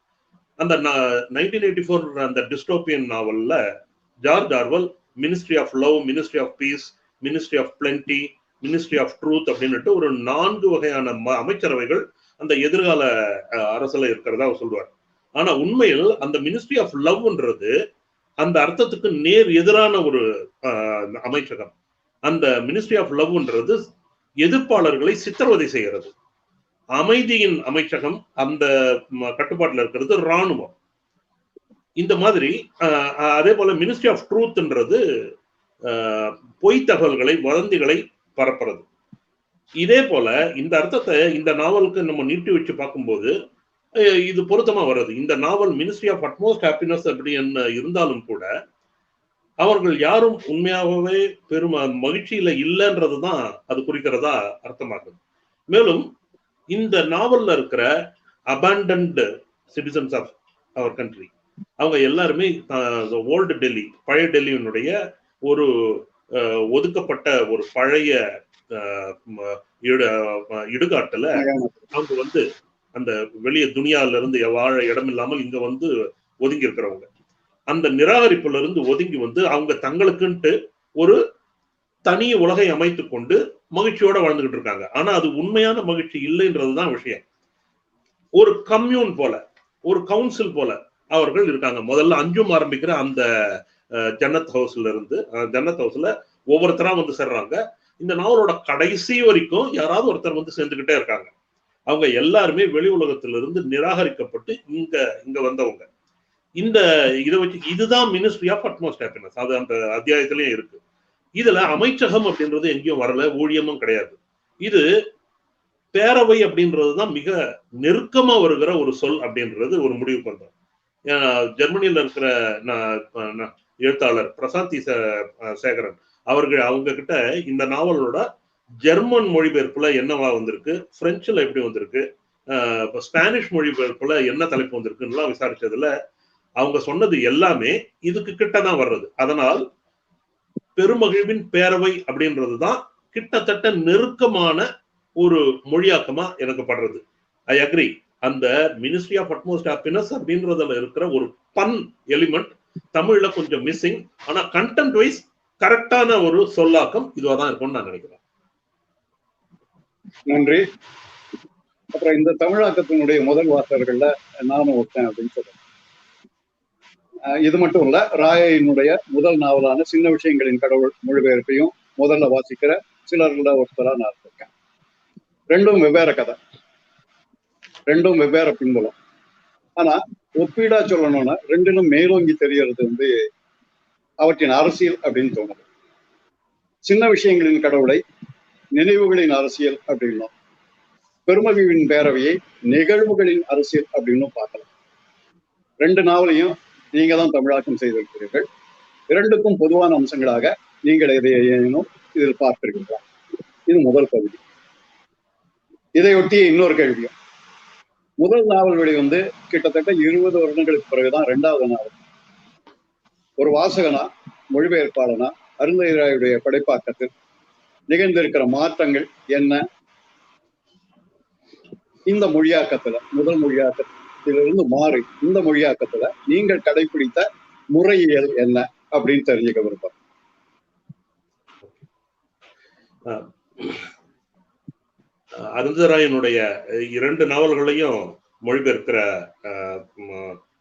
அந்த 1984 அந்த டிஸ்டோபியன் நாவல்ல George Orwell Ministry of Love, Ministry of Peace, Ministry of Plenty, Ministry of Truth அப்படின்னுட்டு ஒரு 4 வகையான அமைச்சரவைகள் அந்த எதிர்கால அரசுல இருக்கிறதா அவர் சொல்லுவார். ஆனா உண்மையில் அந்த மினிஸ்ட்ரி ஆஃப் லவ்ன்றது அந்த அர்த்தத்துக்கு நேர் எதிரான ஒரு அமைச்சகம். அந்த மினிஸ்ட்ரி ஆஃப் லவ்ன்றது எதிர்ப்பாளர்களை சித்திரவதை செய்கிறது. அமைதியின் அமைச்சகம் அந்த கட்டுப்பாட்டில் இருக்கிறது இராணுவம். இந்த மாதிரி அதே போல மினிஸ்ட்ரி ஆஃப் ட்ரூத்ன்றது பொய் தகவல்களை வதந்திகளை பரப்புறது. இதே போல இந்த அர்த்தத்தை இந்த நாவலுக்கு நம்ம நீட்டி வச்சு பார்க்கும்போது இது பொருத்தமா வருது. இந்த நாவல் மினிஸ்ட்ரி ஆஃப் அட்மோஸ்ட் ஹாப்பினஸ் அப்படி என்ன இருந்தாலும் கூட அவர்கள் யாரும் உண்மையாகவே பெரும் மகிழ்ச்சியில இல்லைன்றதுதான் அது குறிக்கிறதா அர்த்தமாகுது. மேலும் இந்த நாவல்ல இருக்கிற abandoned citizens of our country அவங்க எல்லாருமே ஓல்டு டெல்லி, பழைய டெல்லியினுடைய ஒரு ஒதுக்கப்பட்ட ஒரு பழைய இடுகாட்டுல அவங்க வந்து அந்த வெளிய துனியால இருந்து வாழ இடம் இல்லாமல் இங்க வந்து ஒதுங்கி இருக்கிறவங்க. அந்த நிராகரிப்புல இருந்து ஒதுங்கி வந்து அவங்க தங்களுக்குன்ட்டு ஒரு தனி உலகை அமைத்து கொண்டு மகிழ்ச்சியோட வாழ்ந்துகிட்டு இருக்காங்க. ஆனா அது உண்மையான மகிழ்ச்சி இல்லைன்றதுதான் விஷயம். ஒரு கம்யூன் போல, ஒரு கவுன்சில் போல அவர்கள் இருக்காங்க. முதல்ல அஞ்சும் ஆரம்பிக்கிற அந்த ஜன்னத் ஹவுஸ்ல இருந்து, ஜன்னத் ஹவுஸ்ல ஒவ்வொருத்தரா வந்து சேர்றாங்க. இந்த நாவலோட கடைசி வரைக்கும் யாராவது ஒருத்தர் வந்து சேர்ந்துகிட்டே இருக்காங்க. அவங்க எல்லாருமே வெளி உலகத்திலிருந்து நிராகரிக்கப்பட்டு இங்க வந்தவங்க. இந்த இதை வச்சு இதுதான் மினிஸ்ட்ரி ஆஃப் அட்மோஸ்ட் ஹாப்பினஸ். அது அந்த அத்தியாயத்திலயும் இருக்கு. இதுல அமைச்சகம் அப்படின்றது எங்கேயும் வரல, ஊழியமும் கிடையாது. இது பேரவை அப்படின்றதுதான் மிக நெருக்கமா வருகிற ஒரு சொல் அப்படின்றது ஒரு முடிவுக்கு வந்தோம். ஜெர்மனியில இருக்கிற எழுத்தாளர் பிரசாந்தி சேகரன் அவங்க கிட்ட இந்த நாவலோட ஜெர்மன் மொழிபெயர்ப்புல என்னவா வந்திருக்கு, பிரெஞ்சுல எப்படி வந்திருக்கு, ஸ்பானிஷ் மொழிபெயர்ப்புல என்ன தலைப்பு வந்திருக்குன்னு விசாரிச்சதுல அவங்க சொன்னது எல்லாமே இதுக்கு கிட்டதான் வர்றது. அதனால் பெருமகிழ்வின் பேரவை அப்படின்றதுதான் கிட்டத்தட்ட நெருக்கமான ஒரு மொழியாக்கமா எனக்கு படுறது. I agree. அந்த மினிஸ்ட்ரி ஆஃப் அட்மோஸ்ட் ஹாப்பினஸ் அப்படின்றதுல இருக்கிற ஒரு பன் எலிமெண்ட் தமிழ்ல கொஞ்சம் மிஸ்ஸிங். ஆனா கண்டென்ட் வைஸ் கரெக்டான ஒரு சொல்லாக்கம் இதுவாதான் இருக்கும்னு நான் நினைக்கிறேன். நன்றி. அப்புறம் இந்த தமிழாக்கத்தினுடைய முதல் வாசகர்கள்ல நானும் ஒருத்தன் அப்படின்னு சொல்றேன். இது மட்டும் இல்ல, ராயினுடைய முதல் நாவலான சின்ன விஷயங்களின் கடவுள் மொழிபெயர்ப்பையும் முதல்ல வாசிக்கிற சிலர்ல ஒருத்தரா நான் இருக்கேன். ரெண்டும் வெவ்வேறு கதை, ரெண்டும் வெவ்வேறு பின்புலம். ஆனா ஒப்பீடா சொல்லணும்னா ரெண்டிலும் மேலோங்கி தெரியறது வந்து அவற்றின் அரசியல் அப்படின்னு தோணுது. சின்ன விஷயங்களின் கடவுளை நினைவுகளின் அரசியல் அப்படின்னும், பெருமகிழ்வின் பேரவையை நிகழ்வுகளின் அரசியல் அப்படின்னு பார்க்கலாம். ரெண்டு நாவலையும் நீங்க தான் தமிழாக்கம் செய்திருக்கிறீர்கள். இரண்டுக்கும் பொதுவான அம்சங்களாக நீங்கள் எதையேனும் இதில் பார்த்திருக்கிறீர்களா? இது முதல் பகுதி. இதையொட்டிய இன்னொரு கேள்வியும், முதல் நாவல் வெளி வந்து கிட்டத்தட்ட 20 வருடங்களுக்கு பிறகுதான் இரண்டாவது நாவல். ஒரு வாசகனா, மொழிபெயர்ப்பாளனா, அருந்ததிராயுடைய படைப்பாக்கத்தில் நிகழ்ந்திருக்கிற மாற்றங்கள் என்ன? இந்த மொழியாக்கத்துல, முதல் மொழியாக்கத்திலிருந்து மாறி இந்த மொழியாக்கத்துல நீங்கள் கடைபிடித்த முறையியல் என்ன அப்படின்னு தெரிஞ்சுக்க விருப்பம். அருந்ததிராயனுடைய 2 நாவல்களையும் மொழிபெயர்க்கிற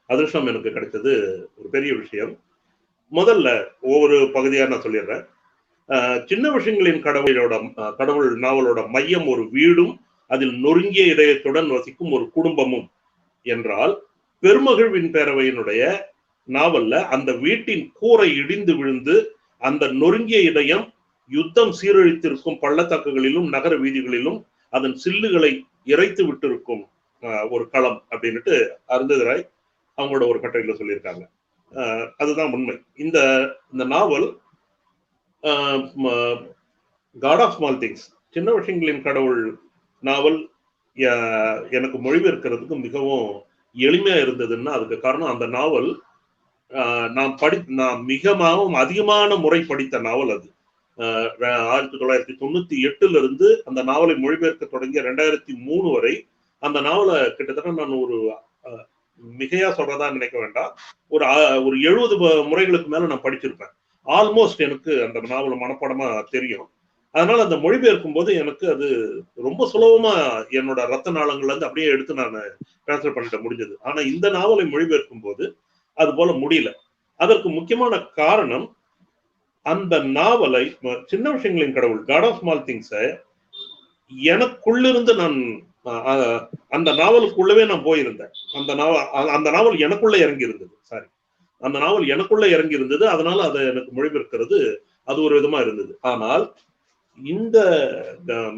அதிர்ஷ்டம் எனக்கு கிடைத்தது ஒரு பெரிய விஷயம். முதல்ல ஒவ்வொரு பகுதியா நான் சொல்லிடுறேன். சின்ன விஷயங்களின் கடவுள் நாவலோட மையம் ஒரு வீடும் அதில் நொறுங்கிய இதயத்துடன் வசிக்கும் ஒரு குடும்பமும் என்றால், பெருமகிழ்வின் பேரவையினுடைய நாவல்ல அந்த வீட்டின் கூரை இடிந்து விழுந்து அந்த நொறுங்கிய இதயம் யுத்தம் சீரழித்திருக்கும் பள்ளத்தாக்குகளிலும் நகர வீதிகளிலும் அதன் சில்லுகளை இறைத்து விட்டிருக்கும் ஒரு களம் அப்படின்னுட்டு அருந்ததிராய் அவங்களோட ஒரு கட்டுரையில சொல்லியிருக்காங்க. அதுதான் உண்மை. இந்த நாவல் காட் ஆஃப் ஸ்மால் திங்ஸ், சின்ன விஷயங்களின் கடவுள் நாவல் எனக்கு மொழிபெயர்க்கிறதுக்கு மிகவும் எளிமையா இருந்ததுன்னா அதுக்கு காரணம் அந்த நாவல் நான் மிகவும் அதிகமான முறை படித்த நாவல் அது. 1998 இருந்து அந்த நாவலை மொழிபெயர்க்க தொடங்கிய 2003 வரை அந்த நாவலை கிட்டத்தட்ட நான் ஒரு மிகையா சொல்றதா நினைக்க வேண்டாம், ஒரு 70 முறைகளுக்கு மேல நான் படிச்சிருப்பேன். ஆல்மோஸ்ட் எனக்கு அந்த நாவல் மனப்பாடமா தெரியும். அதனால அந்த மொழிபெயர்க்கும் போது எனக்கு அது ரொம்ப சுலபமா என்னோட ரத்த நாளங்கள்ல இருந்து அப்படியே எடுத்து நான் டிரான்ஸ்ஃபர் பண்ணிட்ட முடிஞ்சது. ஆனா இந்த நாவலை மொழிபெயர்க்கும் போது அது போல முடியல. அதற்கு முக்கியமான காரணம் அந்த நாவலை சின்ன விஷயங்களின் கடவுள் காட் ஆஃப் ஸ்மால் திங்ஸை எனக்குள்ளிருந்து நான் அந்த நாவலுக்குள்ளவே நான் போயிருந்தேன். அந்த நாவல் எனக்குள்ள இறங்கி இருந்தது. சாரி, அந்த நாவல் எனக்குள்ள இறங்கி இருந்தது. அதனால அதை எனக்கு மொழிபெயர்க்கிறது அது ஒரு விதமா இருந்தது. ஆனால் இந்த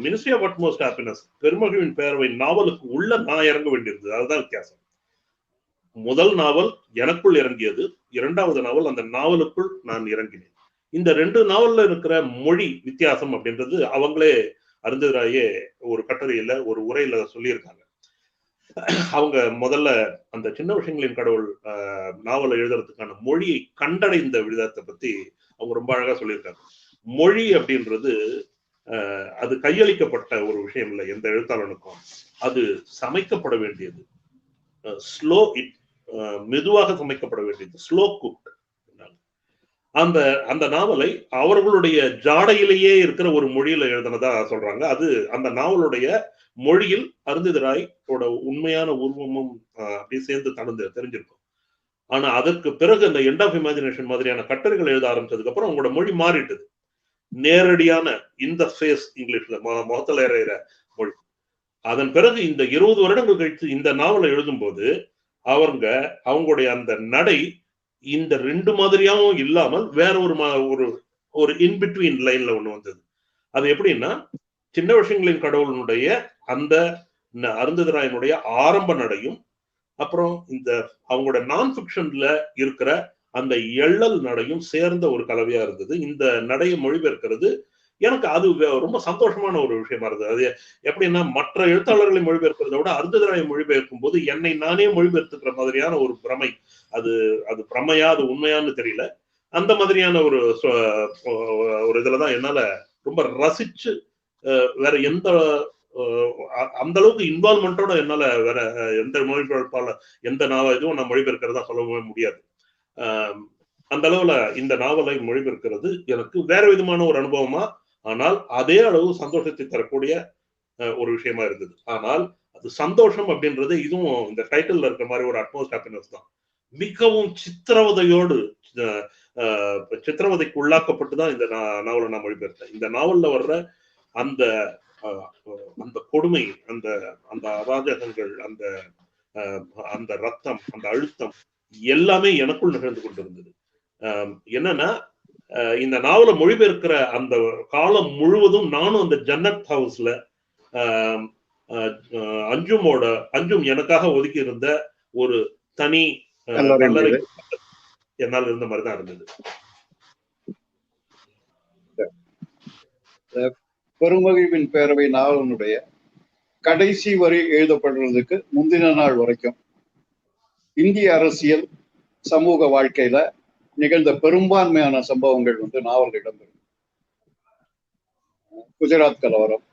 மினிஸ்ட்ரி ஆஃப் அட்மோஸ்ட் ஹாப்பினஸ் பெருமகிழ்வின் பேரவை நாவலுக்கு உள்ள நான் இறங்க வேண்டியிருந்தது. அதுதான் வித்தியாசம். முதல் நாவல் எனக்குள் இறங்கியது, இரண்டாவது நாவல் அந்த நாவலுக்குள் நான் இறங்கினேன். இந்த 2 நாவல்ல இருக்கிற மொழி வித்தியாசம் அப்படின்றது அவங்களே அருந்ததிராயே ஒரு கட்டுரையில ஒரு உரையில சொல்லியிருக்காங்க. அவங்க முதல்ல அந்த சின்ன விஷயங்களின் கடவுள் நாவலை எழுதுறதுக்கான மொழியை கண்டடைந்த விதத்தை பத்தி அவங்க ரொம்ப அழகா சொல்லியிருக்காங்க. மொழி அப்படின்றது அது கையளிக்கப்பட்ட ஒரு விஷயம் இல்லை எந்த எழுத்தாளனுக்கும். அது சமைக்கப்பட வேண்டியது, ஸ்லோ இட், மெதுவாக சமைக்கப்பட வேண்டியது, ஸ்லோ குக். அந்த நாவலை அவர்களுடைய ஜாடையிலேயே இருக்கிற ஒரு மொழியில எழுதினதா சொல்றாங்க. அது அந்த நாவலுடைய மொழியில் அருந்ததிராயோட உண்மையான உருவமும் அப்படியே சேர்ந்து தெரிஞ்சிருக்கும். ஆனா அதற்கு பிறகு அந்த எண்ட் ஆஃப் இமேஜினேஷன் மாதிரியான கட்டுரைகள் எழுத ஆரம்பிச்சதுக்கு அப்புறம் அவங்களோட மொழி மாறிட்டது. நேரடியான இந்த ஃபேஸ் இங்கிலீஷ்ல முகத்துல ஏற மொழி. அதன் பிறகு இந்த 20 வருடங்கள் கழித்து இந்த நாவலை எழுதும் போது அவங்களுடைய அந்த நடை இந்த 2 மாதிரியாவும் இல்லாமல் வேற ஒரு இன்பிட்வீன் லைன்ல ஒண்ணு வந்தது. அது எப்படின்னா, சின்ன விஷயங்களின் கடவுளுடைய அந்த அருந்ததிராயனுடைய ஆரம்ப நடையும் அப்புறம் இந்த அவங்களோட நான் ஃபிக்ஷன்ல இருக்கிற அந்த எள்ளல் நடையும் சேர்ந்த ஒரு கலவையா இருந்தது. இந்த நடையை மொழிபெயர்க்கிறது எனக்கு அது ரொம்ப சந்தோஷமான ஒரு விஷயமா இருந்தது. அது எப்படின்னா, மற்ற எழுத்தாளர்களை மொழிபெயர்க்கிறத விட அருந்ததிராயை மொழிபெயர்க்கும் போது என்னை நானே மொழிபெயர்த்துக்கிற மாதிரியான ஒரு பிரமை, அது பிரமையா அது உண்மையான்னு தெரியல, அந்த மாதிரியான ஒரு இதுலதான் என்னால ரொம்ப ரசிச்சு வேற எந்த அந்த அளவுக்கு இன்வால்மெண்டோட என்னால வேற எந்த மொழிபெயர்ப்பாளர் எந்த இதுவும் நான் மொழிபெயர்க்கிறதா சொல்லவே முடியாது. அந்த அளவுல இந்த நாவலை மொழிபெயர்க்கிறது எனக்கு வேற விதமான ஒரு அனுபவமா, ஆனால் அதே அளவு சந்தோஷத்தை தரக்கூடிய ஒரு விஷயமா இருந்தது. ஆனால் அது சந்தோஷம் அப்படின்றது இதுவும் இந்த டைட்டில் இருக்கிற மாதிரி ஒரு அட்மோஸ்ட் ஹாப்பினஸ் தான். மிகவும் சித்திரவதைக்கு உள்ளாக்கப்பட்டுதான் இந்த நாவலை நான் மொழிபெயர்த்தேன். இந்த நாவல்ல வர்ற அந்த கொடுமை, அந்த அராஜகங்கள், அந்த ரத்தம், அந்த அழுத்தம் எல்லாமே எனக்குள் நிகழ்ந்து கொண்டிருந்தது. என்னன்னா, இந்த நாவலை மொழிபெயர்க்கிற அந்த காலம் முழுவதும் நானும் அந்த ஜன்னத் ஹவுஸ்ல அஞ்சும் எனக்காக ஒதுக்கி இருந்த ஒரு தனி கல்லறை என்னால் இருந்த மாதிரிதான் இருந்தது. பெருமகிழ்வின் பேரவை நாவலனுடைய கடைசி வரி எழுதப்படுறதுக்கு முந்தின நாள் வரைக்கும் இந்திய அரசியல் சமூக வாழ்க்கையில நிகழ்ந்த பெரும்பான்மையான சம்பவங்கள் நாவல் இடம்பெறும். குஜராத் கலவரம்,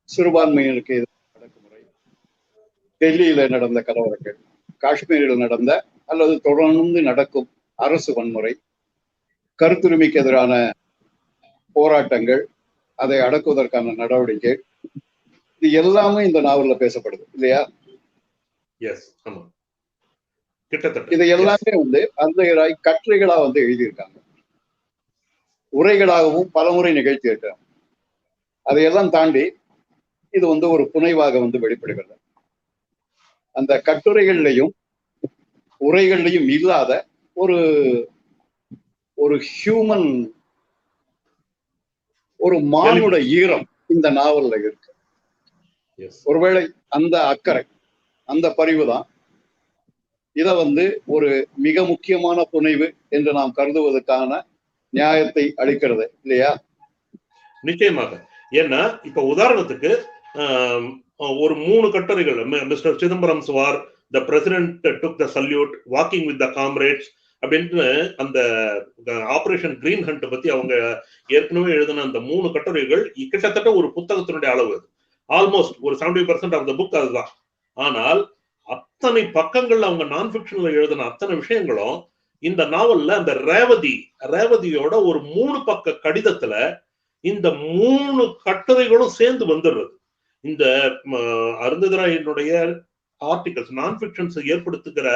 சிறுபான்மையினருக்கு எதிரான அடக்குமுறை, டெல்லியில நடந்த கலவரங்கள், காஷ்மீரில் நடந்த அல்லது தொடர்ந்து நடக்கும் அரசு வன்முறை, கருத்துரிமைக்கு எதிரான போராட்டங்கள், அதை அடக்குவதற்கான நடவடிக்கை, இது எல்லாமே இந்த நாவல்ல பேசப்படுது இல்லையா? இதை எல்லாமே அருந்ததிராய் கட்டுரைகளா எழுதியிருக்காங்க, உரைகளாகவும் பலமுறை நிகழ்த்தி இருக்காங்க. அதையெல்லாம் தாண்டி இது ஒரு புனைவாக வெளிப்படுகிறது. அந்த கட்டுரைகள்லையும் உரைகள்லையும் இல்லாத ஒரு ஹியூமன், ஒரு மானுட ஈரம் இந்த நாவல்ல இருக்கு. ஒருவேளை அந்த அக்கறை, அந்த பரிவுதான் இத ஒரு மிக முக்கியமான புனைவு என்று நாம் கருதுவதற்கான நியாயத்தை அளிக்கிறது இல்லையா? நிச்சயமாக. ஏன்னா இப்ப உதாரணத்துக்கு ஒரு 3 கட்டுரைகள், Mr Chidambaram's War, The President Took the Salute, Walking with the Comrades அப்படின்னு அந்த ஆபரேஷன் கிரீன் ஹண்ட் பத்தி அவங்க ஏற்கனவே எழுதின அந்த 3 கட்டுரைகள் கிட்டத்தட்ட ஒரு புத்தகத்தினுடைய அளவு. ஆல்மோஸ்ட் ஒரு 70% ஆஃப் த புக் அதுதான். ஆனால் அத்தனை பக்கங்கள்ல அவங்க நான் ஃபிக்ஷன்ல எழுதின அத்தனை விஷயங்களும் இந்த நாவல்ல அந்த ரேவதியோட ஒரு 3 பக்க கடிதத்துல இந்த 3 கட்டுரைகளும் சேர்ந்து வந்துடுறது. இந்த அருந்ததிராயனுடைய ஆர்டிகல்ஸ், நான் ஃபிக்ஷன்ஸ் ஏற்படுத்துகிற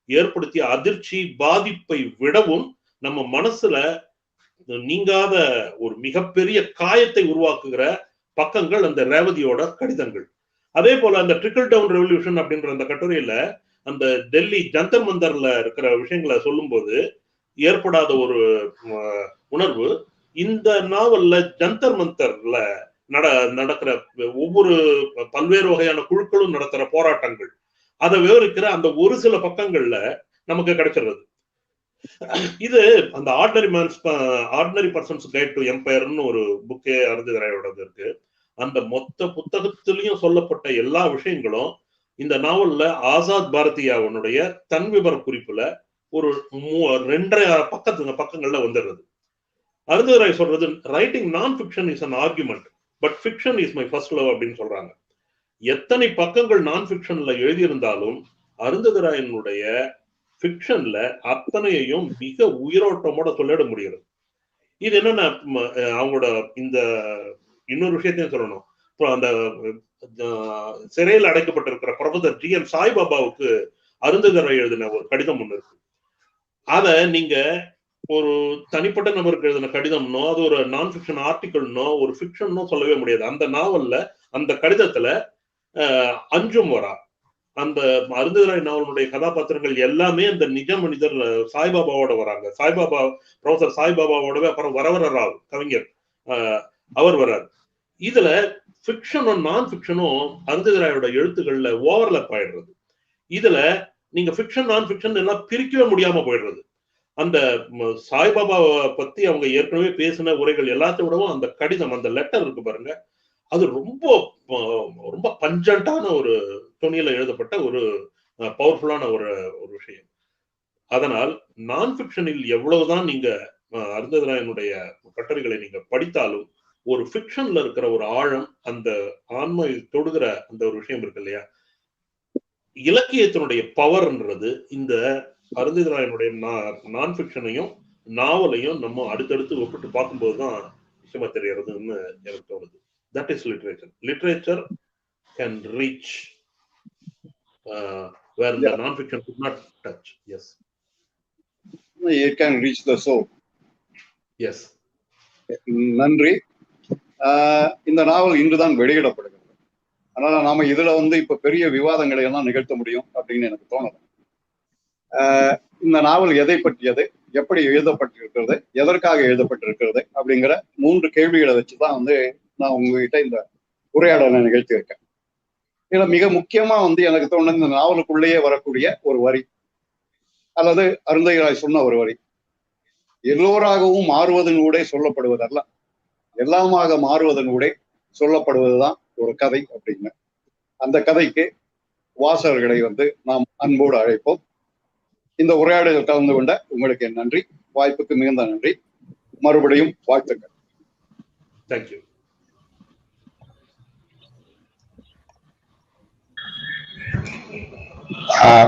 ஏற்படுத்திய அதிர்ச்சி பாதிப்பை விடவும் நம்ம மனசுல நீங்காத ஒரு மிகப்பெரிய காயத்தை உருவாக்குகிற பக்கங்கள் அந்த ரேவதியோட கடிதங்கள். அதே போல அந்த ட்ரிக்கிள் டவுன் ரெவல்யூஷன் அப்படின்ற அந்த கட்டுரையில அந்த டெல்லி ஜந்தர் மந்தர்ல இருக்கிற விஷயங்களை சொல்லும் போது ஏற்படாத ஒரு உணர்வு இந்த நாவல்ல ஜந்தர் மந்தர்ல நடக்கிற ஒவ்வொரு பல்வேறு வகையான குழுக்களும் நடத்துற போராட்டங்கள் அதை விவரிக்கிற அந்த ஒரு சில பக்கங்கள்ல நமக்கு கிடைச்சிடுறது. இது அந்த ஆர்டினரி பர்சன்ஸ் கைட் டு எம்பையர்னு ஒரு புக்கே அருந்ததிராயோடது இருக்கு. அந்த மொத்த புத்தகத்திலையும் சொல்லப்பட்ட எல்லா விஷயங்களும் இந்த நாவல்ல ஆசாத் பாரதியாவனுடைய தன் விபர குறிப்புல ஒரு 2.5 பக்கங்கள்ல வந்துடுறது. அருந்ததிராய் சொல்றது ரைட்டிங் நான் fiction is an argument but fiction is my first love அப்படின்னு சொல்றாங்க. எத்தனை பக்கங்கள் நான் ஃபிக்ஷன்ல எழுதியிருந்தாலும் அருந்ததிராயனுடைய ஃபிக்ஷன்ல அத்தனையையும் மிக உயிரோட்டமோட சொல்லிட முடிகிறது. இது என்னன்னா அவங்களோட இந்த இன்னொரு விஷயத்தையும் சொல்லணும். அந்த சிறையில் அடைக்கப்பட்டிருக்கிற ப்ரொஃபசர் ஜி எம் சாய்பாபாவுக்கு அருந்ததிராய் எழுதின ஒரு கடிதம் ஒண்ணு இருக்கு. அத நீங்க ஒரு தனிப்பட்ட நபருக்கு எழுதின கடிதம்னோ அது ஒரு நான் ஃபிக்ஷன் ஆர்டிக்கல்னோ ஒரு ஃபிக்ஷன்னோ சொல்லவே முடியாது. அந்த நாவல்ல அந்த கடிதத்துல அஞ்சும் வரா அந்த அருந்ததிராய் நாவலுடைய கதாபாத்திரங்கள் எல்லாமே அந்த நிஜ மனிதர் சாய்பாபாவோட வராங்க. சாய்பாபா ப்ரொஃபசர் சாய்பாபாவோடவே அப்புறம் வரவர ராவ் கவிஞர் அவர் வர்றாரு. இதுல ஃபிக்ஷனும் நான் ஃபிக்ஷனும் அருந்ததிராயோட எழுத்துக்கள்ல ஓவர்லப் ஆயிடுறது. இதுல நீங்க ஃபிக்ஷன் நான் ஃபிக்ஷன் எல்லாம் பிரிக்கவே முடியாம போயிடுறது. அந்த சாய்பாபாவை பத்தி அவங்க ஏற்கனவே பேசின உரைகள் எல்லாத்தையும் விடவும் அந்த கடிதம் அந்த லெட்டர் இருக்கு பாருங்க, அது ரொம்ப ரொம்ப பஞ்சண்டான ஒரு துணியில எழுதப்பட்ட ஒரு பவர்ஃபுல்லான ஒரு விஷயம். அதனால் நான் ஃபிக்ஷனில் எவ்வளவுதான் நீங்க அருந்ததிராயனுடைய கட்டுரைகளை நீங்க படித்தாலும் ஒரு ஃபிக்ஷன்ல இருக்கிற ஒரு ஆழம் அந்த ஆன்மை தொடுகிற அந்த ஒரு விஷயம் இருக்கு இல்லையா, இலக்கியத்தினுடைய பவர்ன்றது இந்த அருந்ததிராயனுடைய நான் ஃபிக்ஷனையும் நாவலையும் நம்ம அடுத்தடுத்து ஒப்பிட்டு பார்க்கும்போதுதான் விஷயமா தெரியறதுன்னு எனக்கு தோணுது. That is literature. Literature can reach where the non-fiction could not touch. Yes. It can reach the soul. Yes. நன்றி. இந்த நாவல் இன்றுதான் வெளியிடப்படுகிறது. அதனால நாம இதுல இப்ப பெரிய விவாதங்களை எல்லாம் நிகழ்த்த முடியும் அப்படின்னு எனக்கு தோணல. இந்த நாவல் எதை பற்றியது, எப்படி எழுதப்பட்டிருக்கிறது, எதற்காக எழுதப்பட்டிருக்கிறது அப்படிங்கிற 3 கேள்விகளை வச்சுதான் நான் உங்ககிட்ட இந்த உரையாடலை நிகழ்த்தி இருக்கேன். இதுல மிக முக்கியமா எனக்கு தோணுது இந்த நாவலுக்குள்ளேயே வரக்கூடிய ஒரு வரி அல்லது அருந்ததிராய் சொன்ன ஒரு வரி, எல்லோராகவும் மாறுவதன் ஊடே சொல்லப்படுவதல்ல, எல்லாமாக மாறுவதன் ஊடே சொல்லப்படுவதுதான் ஒரு கதை அப்படின்னு. அந்த கதைக்கு வாசகர்களை நாம் அன்போடு அழைப்போம். இந்த உரையாடலில் கலந்து கொண்ட உங்களுக்கு என் நன்றி. வாய்ப்புக்கு மிகுந்த நன்றி. மறுபடியும் வாழ்த்துக்கள். தேங்க்யூ.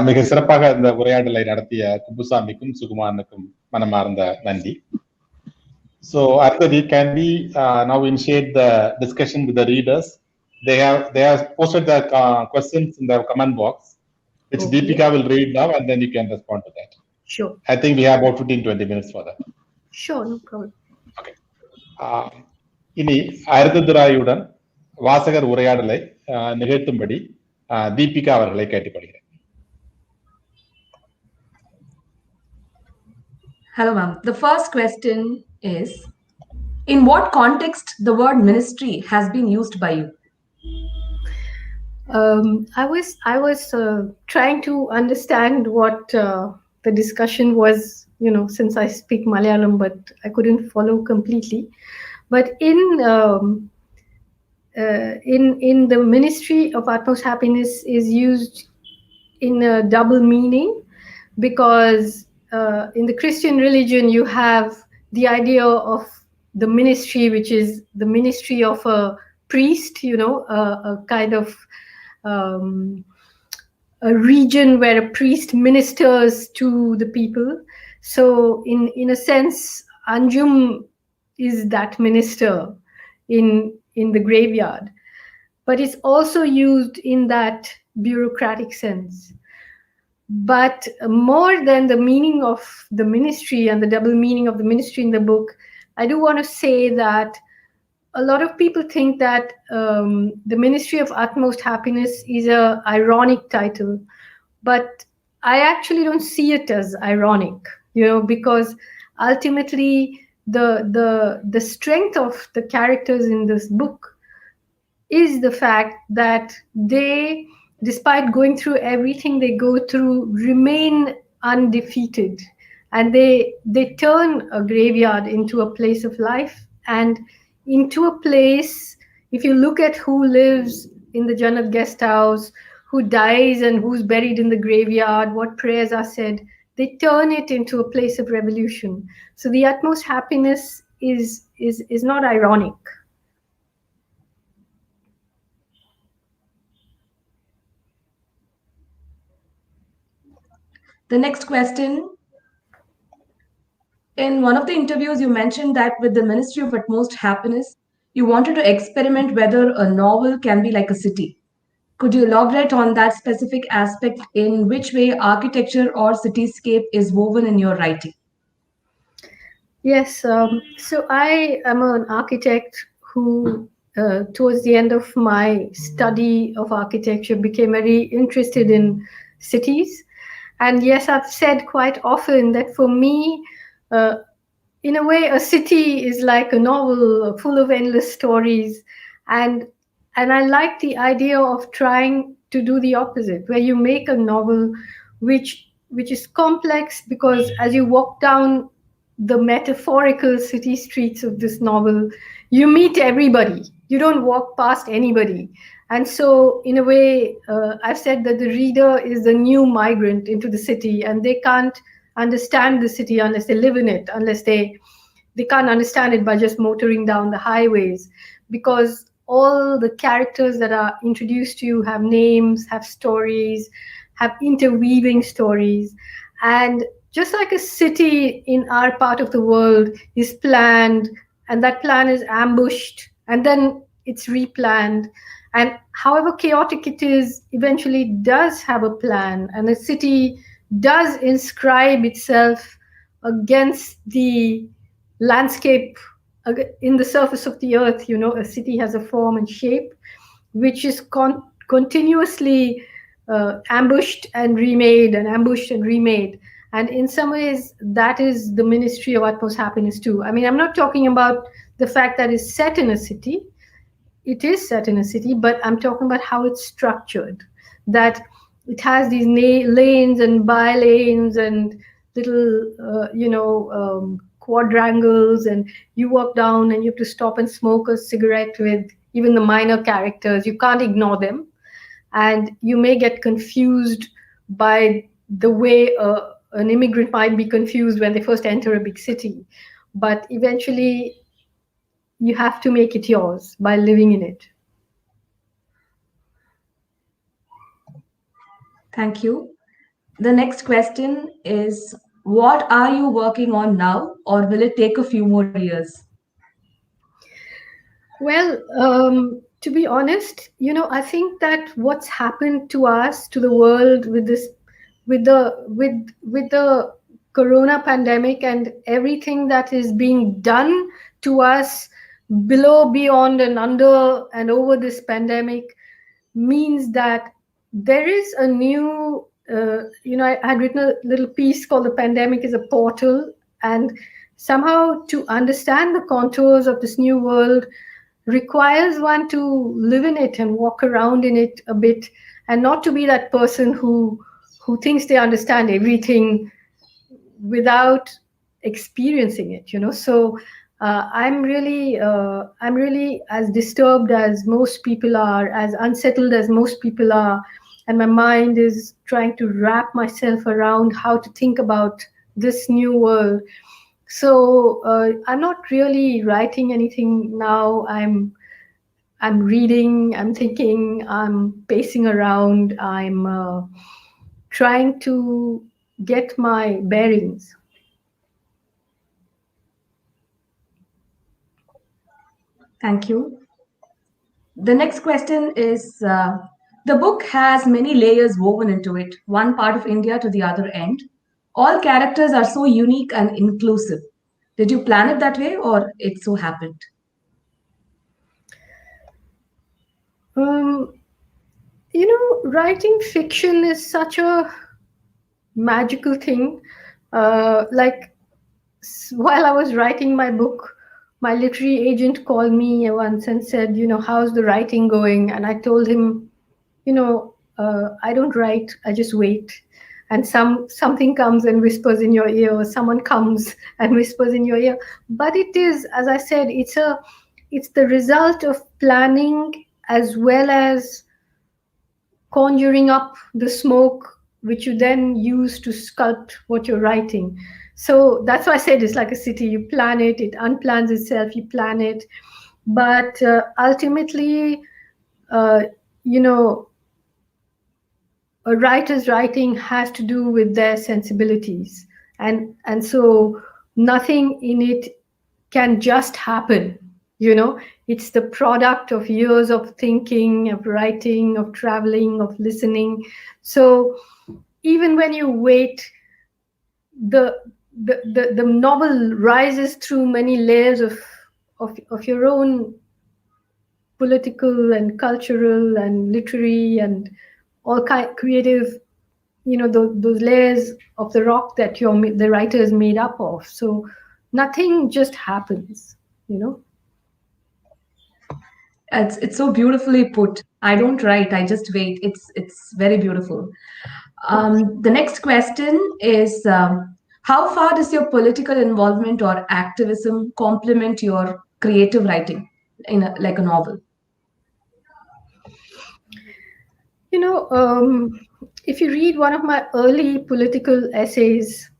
மிக சிறப்பாக இந்த உரையாடலை நடத்திய குப்புசாமிக்கும் சுகுமாரனுக்கும் மனமார்ந்த நன்றி. So Arundhati, can we now initiate the discussion with the readers? They have posted the questions in the comment box, which okay. Deepika will read now and then you can respond to that. Sure. I think we have about 15-20 minutes for that. Sure, no problem. Okay. இனி அருந்ததிராயுடன் வாசகர் உரையாடலை நிகழ்த்தும்படி தீபிகா அவர்களை கேட்டுக்கொள்கிறேன். Hello ma'am. The first question is, in what context the word ministry has been used by you? I was trying to understand what the discussion was, since I speak Malayalam, but I couldn't follow completely. But in the ministry of utmost happiness is used in a double meaning, because in the Christian religion you have the idea of the ministry, which is the ministry of a priest, a kind of a region where a priest ministers to the people. So in a sense, Anjum is that minister in the graveyard, but it's also used in that bureaucratic sense. But more than the meaning of the ministry and the double meaning of the ministry in the book, I do want to say that a lot of people think that the Ministry of Utmost Happiness is a ironic title, but I actually don't see it as ironic, because ultimately the strength of the characters in this book is the fact that they, despite going through everything they go through, remain undefeated, and they turn a graveyard into a place of life, and into a place, if you look at who lives in the Jannat guest house, who dies and who's buried in the graveyard, what prayers are said, they turn it into a place of revolution. So the utmost happiness is not ironic. The next question. In one of the interviews, you mentioned that with the Ministry of Utmost Happiness, you wanted to experiment whether a novel can be like a city. Could you elaborate on that specific aspect, in which way architecture or cityscape is woven in your writing? Yes, so I am an architect who, towards the end of my study of architecture, became very interested in cities. And yes, I've said quite often that for me, in a way, a city is like a novel full of endless stories. And I like the idea of trying to do the opposite, where you make a novel which is complex, because as you walk down the metaphorical city streets of this novel, you meet everybody. You don't walk past anybody. And so, in a way, I've said that the reader is the new migrant into the city, and they can't understand the city unless they live in it, unless they can't understand it by just motoring down the highways, because all the characters that are introduced to you have names, have stories, have interweaving stories. And just like a city in our part of the world is planned, and that plan is ambushed, and then it's replanned, and however chaotic it is, eventually does have a plan, and a city does inscribe itself against the landscape, in the surface of the earth. A city has a form and shape which is continuously ambushed and remade, and ambushed and remade. And in some ways, that is the Ministry of Utmost Happiness too. I mean, I'm not talking about the fact that it's set in a city. It is set in a city, but I'm talking about how it's structured, that it has these lanes and by lanes and little quadrangles, and you walk down and you have to stop and smoke a cigarette with even the minor characters. You can't ignore them, and you may get confused by the way an immigrant might be confused when they first enter a big city, but eventually you have to make it yours by living in it. Thank you. The next question is, what are you working on now, or will it take a few more years? Well, to be honest, I think that what's happened to us, to the world, with the corona pandemic, and everything that is being done to us below, beyond, and under and over this pandemic, means that there is a new, I had written a little piece called "The Pandemic is a Portal," and somehow to understand the contours of this new world requires one to live in it and walk around in it a bit, and not to be that person who thinks they understand everything without experiencing it. So I'm really as disturbed as most people are, as unsettled as most people are, and my mind is trying to wrap myself around how to think about this new world. So I'm not really writing anything now. I'm reading, I'm thinking, I'm pacing around, I'm trying to get my bearings. Thank you. The next question is, The book has many layers woven into it, one part of India to the other end. All characters are so unique and inclusive. Did you plan it that way, or it so happened? Writing fiction is such a magical thing. While I was writing my book, my literary agent called me once and said, how's the writing going? And I told him, I don't write, I just wait. And something comes and whispers in your ear, or someone comes and whispers in your ear. But it is, as I said, it's the result of planning as well as conjuring up the smoke, which you then use to sculpt what you're writing. So that's why I said it's like a city. You plan it, it unplans itself, you plan it. But ultimately, a writer's writing has to do with their sensibilities. And so nothing in it can just happen. It's the product of years of thinking, of writing, of traveling, of listening. So even when you wait, the novel rises through many layers of your own political and cultural and literary and all kind creative, those layers of the rock that the writer is made up of. So nothing just happens. It's so beautifully put. I don't write, I just wait. It's very beautiful. The next question is, how far does your political involvement or activism complement your creative writing like a novel? If you read one of my early political essays,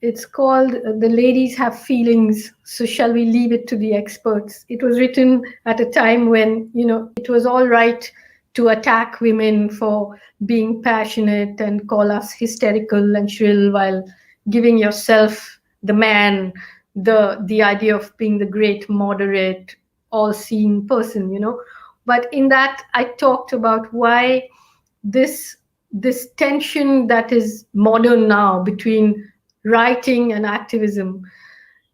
it's called The Ladies Have Feelings, So Shall We Leave It to the Experts? It was written at a time when, it was all right to attack women for being passionate and call us hysterical and shrill while giving yourself, the man, the idea of being the great, moderate, all-seeing person, But in that, I talked about why this tension that is modern now between writing and activism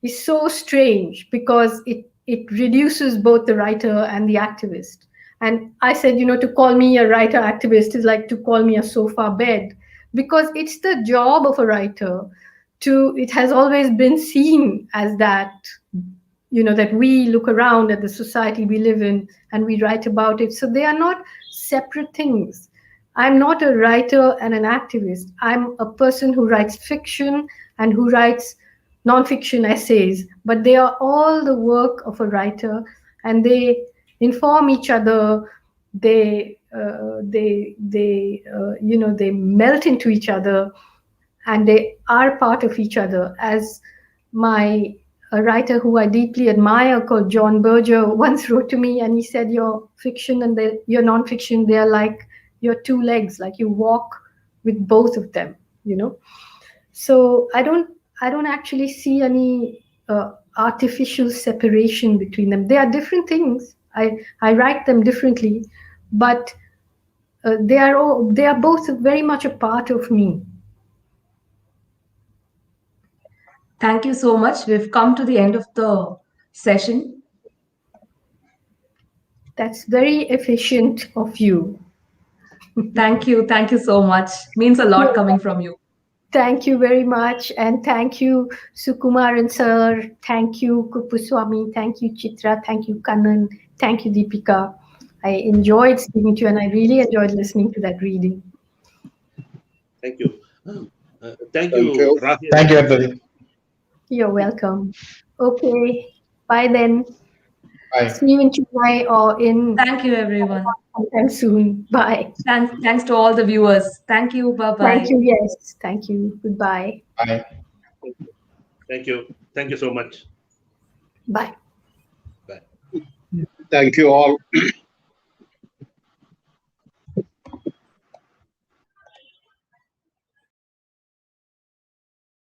is so strange, because it reduces both the writer and the activist. And I said, to call me a writer activist is like to call me a sofa bed, because it's the job of a writer it has always been seen as that, that we look around at the society we live in and we write about it. So they are not separate things. I'm not a writer and an activist. I'm a person who writes fiction and who writes nonfiction essays, but they are all the work of a writer, and they inform each other. They melt into each other, and they are part of each other. As a writer who I deeply admire called John Berger once wrote to me, and he said, your fiction and your nonfiction, they are like your two legs, like you walk with both of them, So I don't actually see any artificial separation between them. They are different things. I write them differently, but they are both very much a part of me. Thank you so much. We've come to the end of the session. That's very efficient of you. Thank you. Thank you so much. Means a lot coming from you. Thank you very much. And thank you, Sukumaran sir. Thank you, Kupuswamy. Thank you, Chitra. Thank you, Kannan. Thank you, Deepika. I enjoyed speaking to you, and I really enjoyed listening to that reading. Thank you. Thank you, Rahil. Thank you, everybody. You're welcome. Okay. Bye then. Bye. See you in Chennai or in... Thank you, everyone. Sometime soon. Bye. Thanks to all the viewers. Thank you. Bye-bye. Thank you. Yes. Thank you. Goodbye. Bye. Thank you. Thank you so much. Bye. Bye. Thank you all.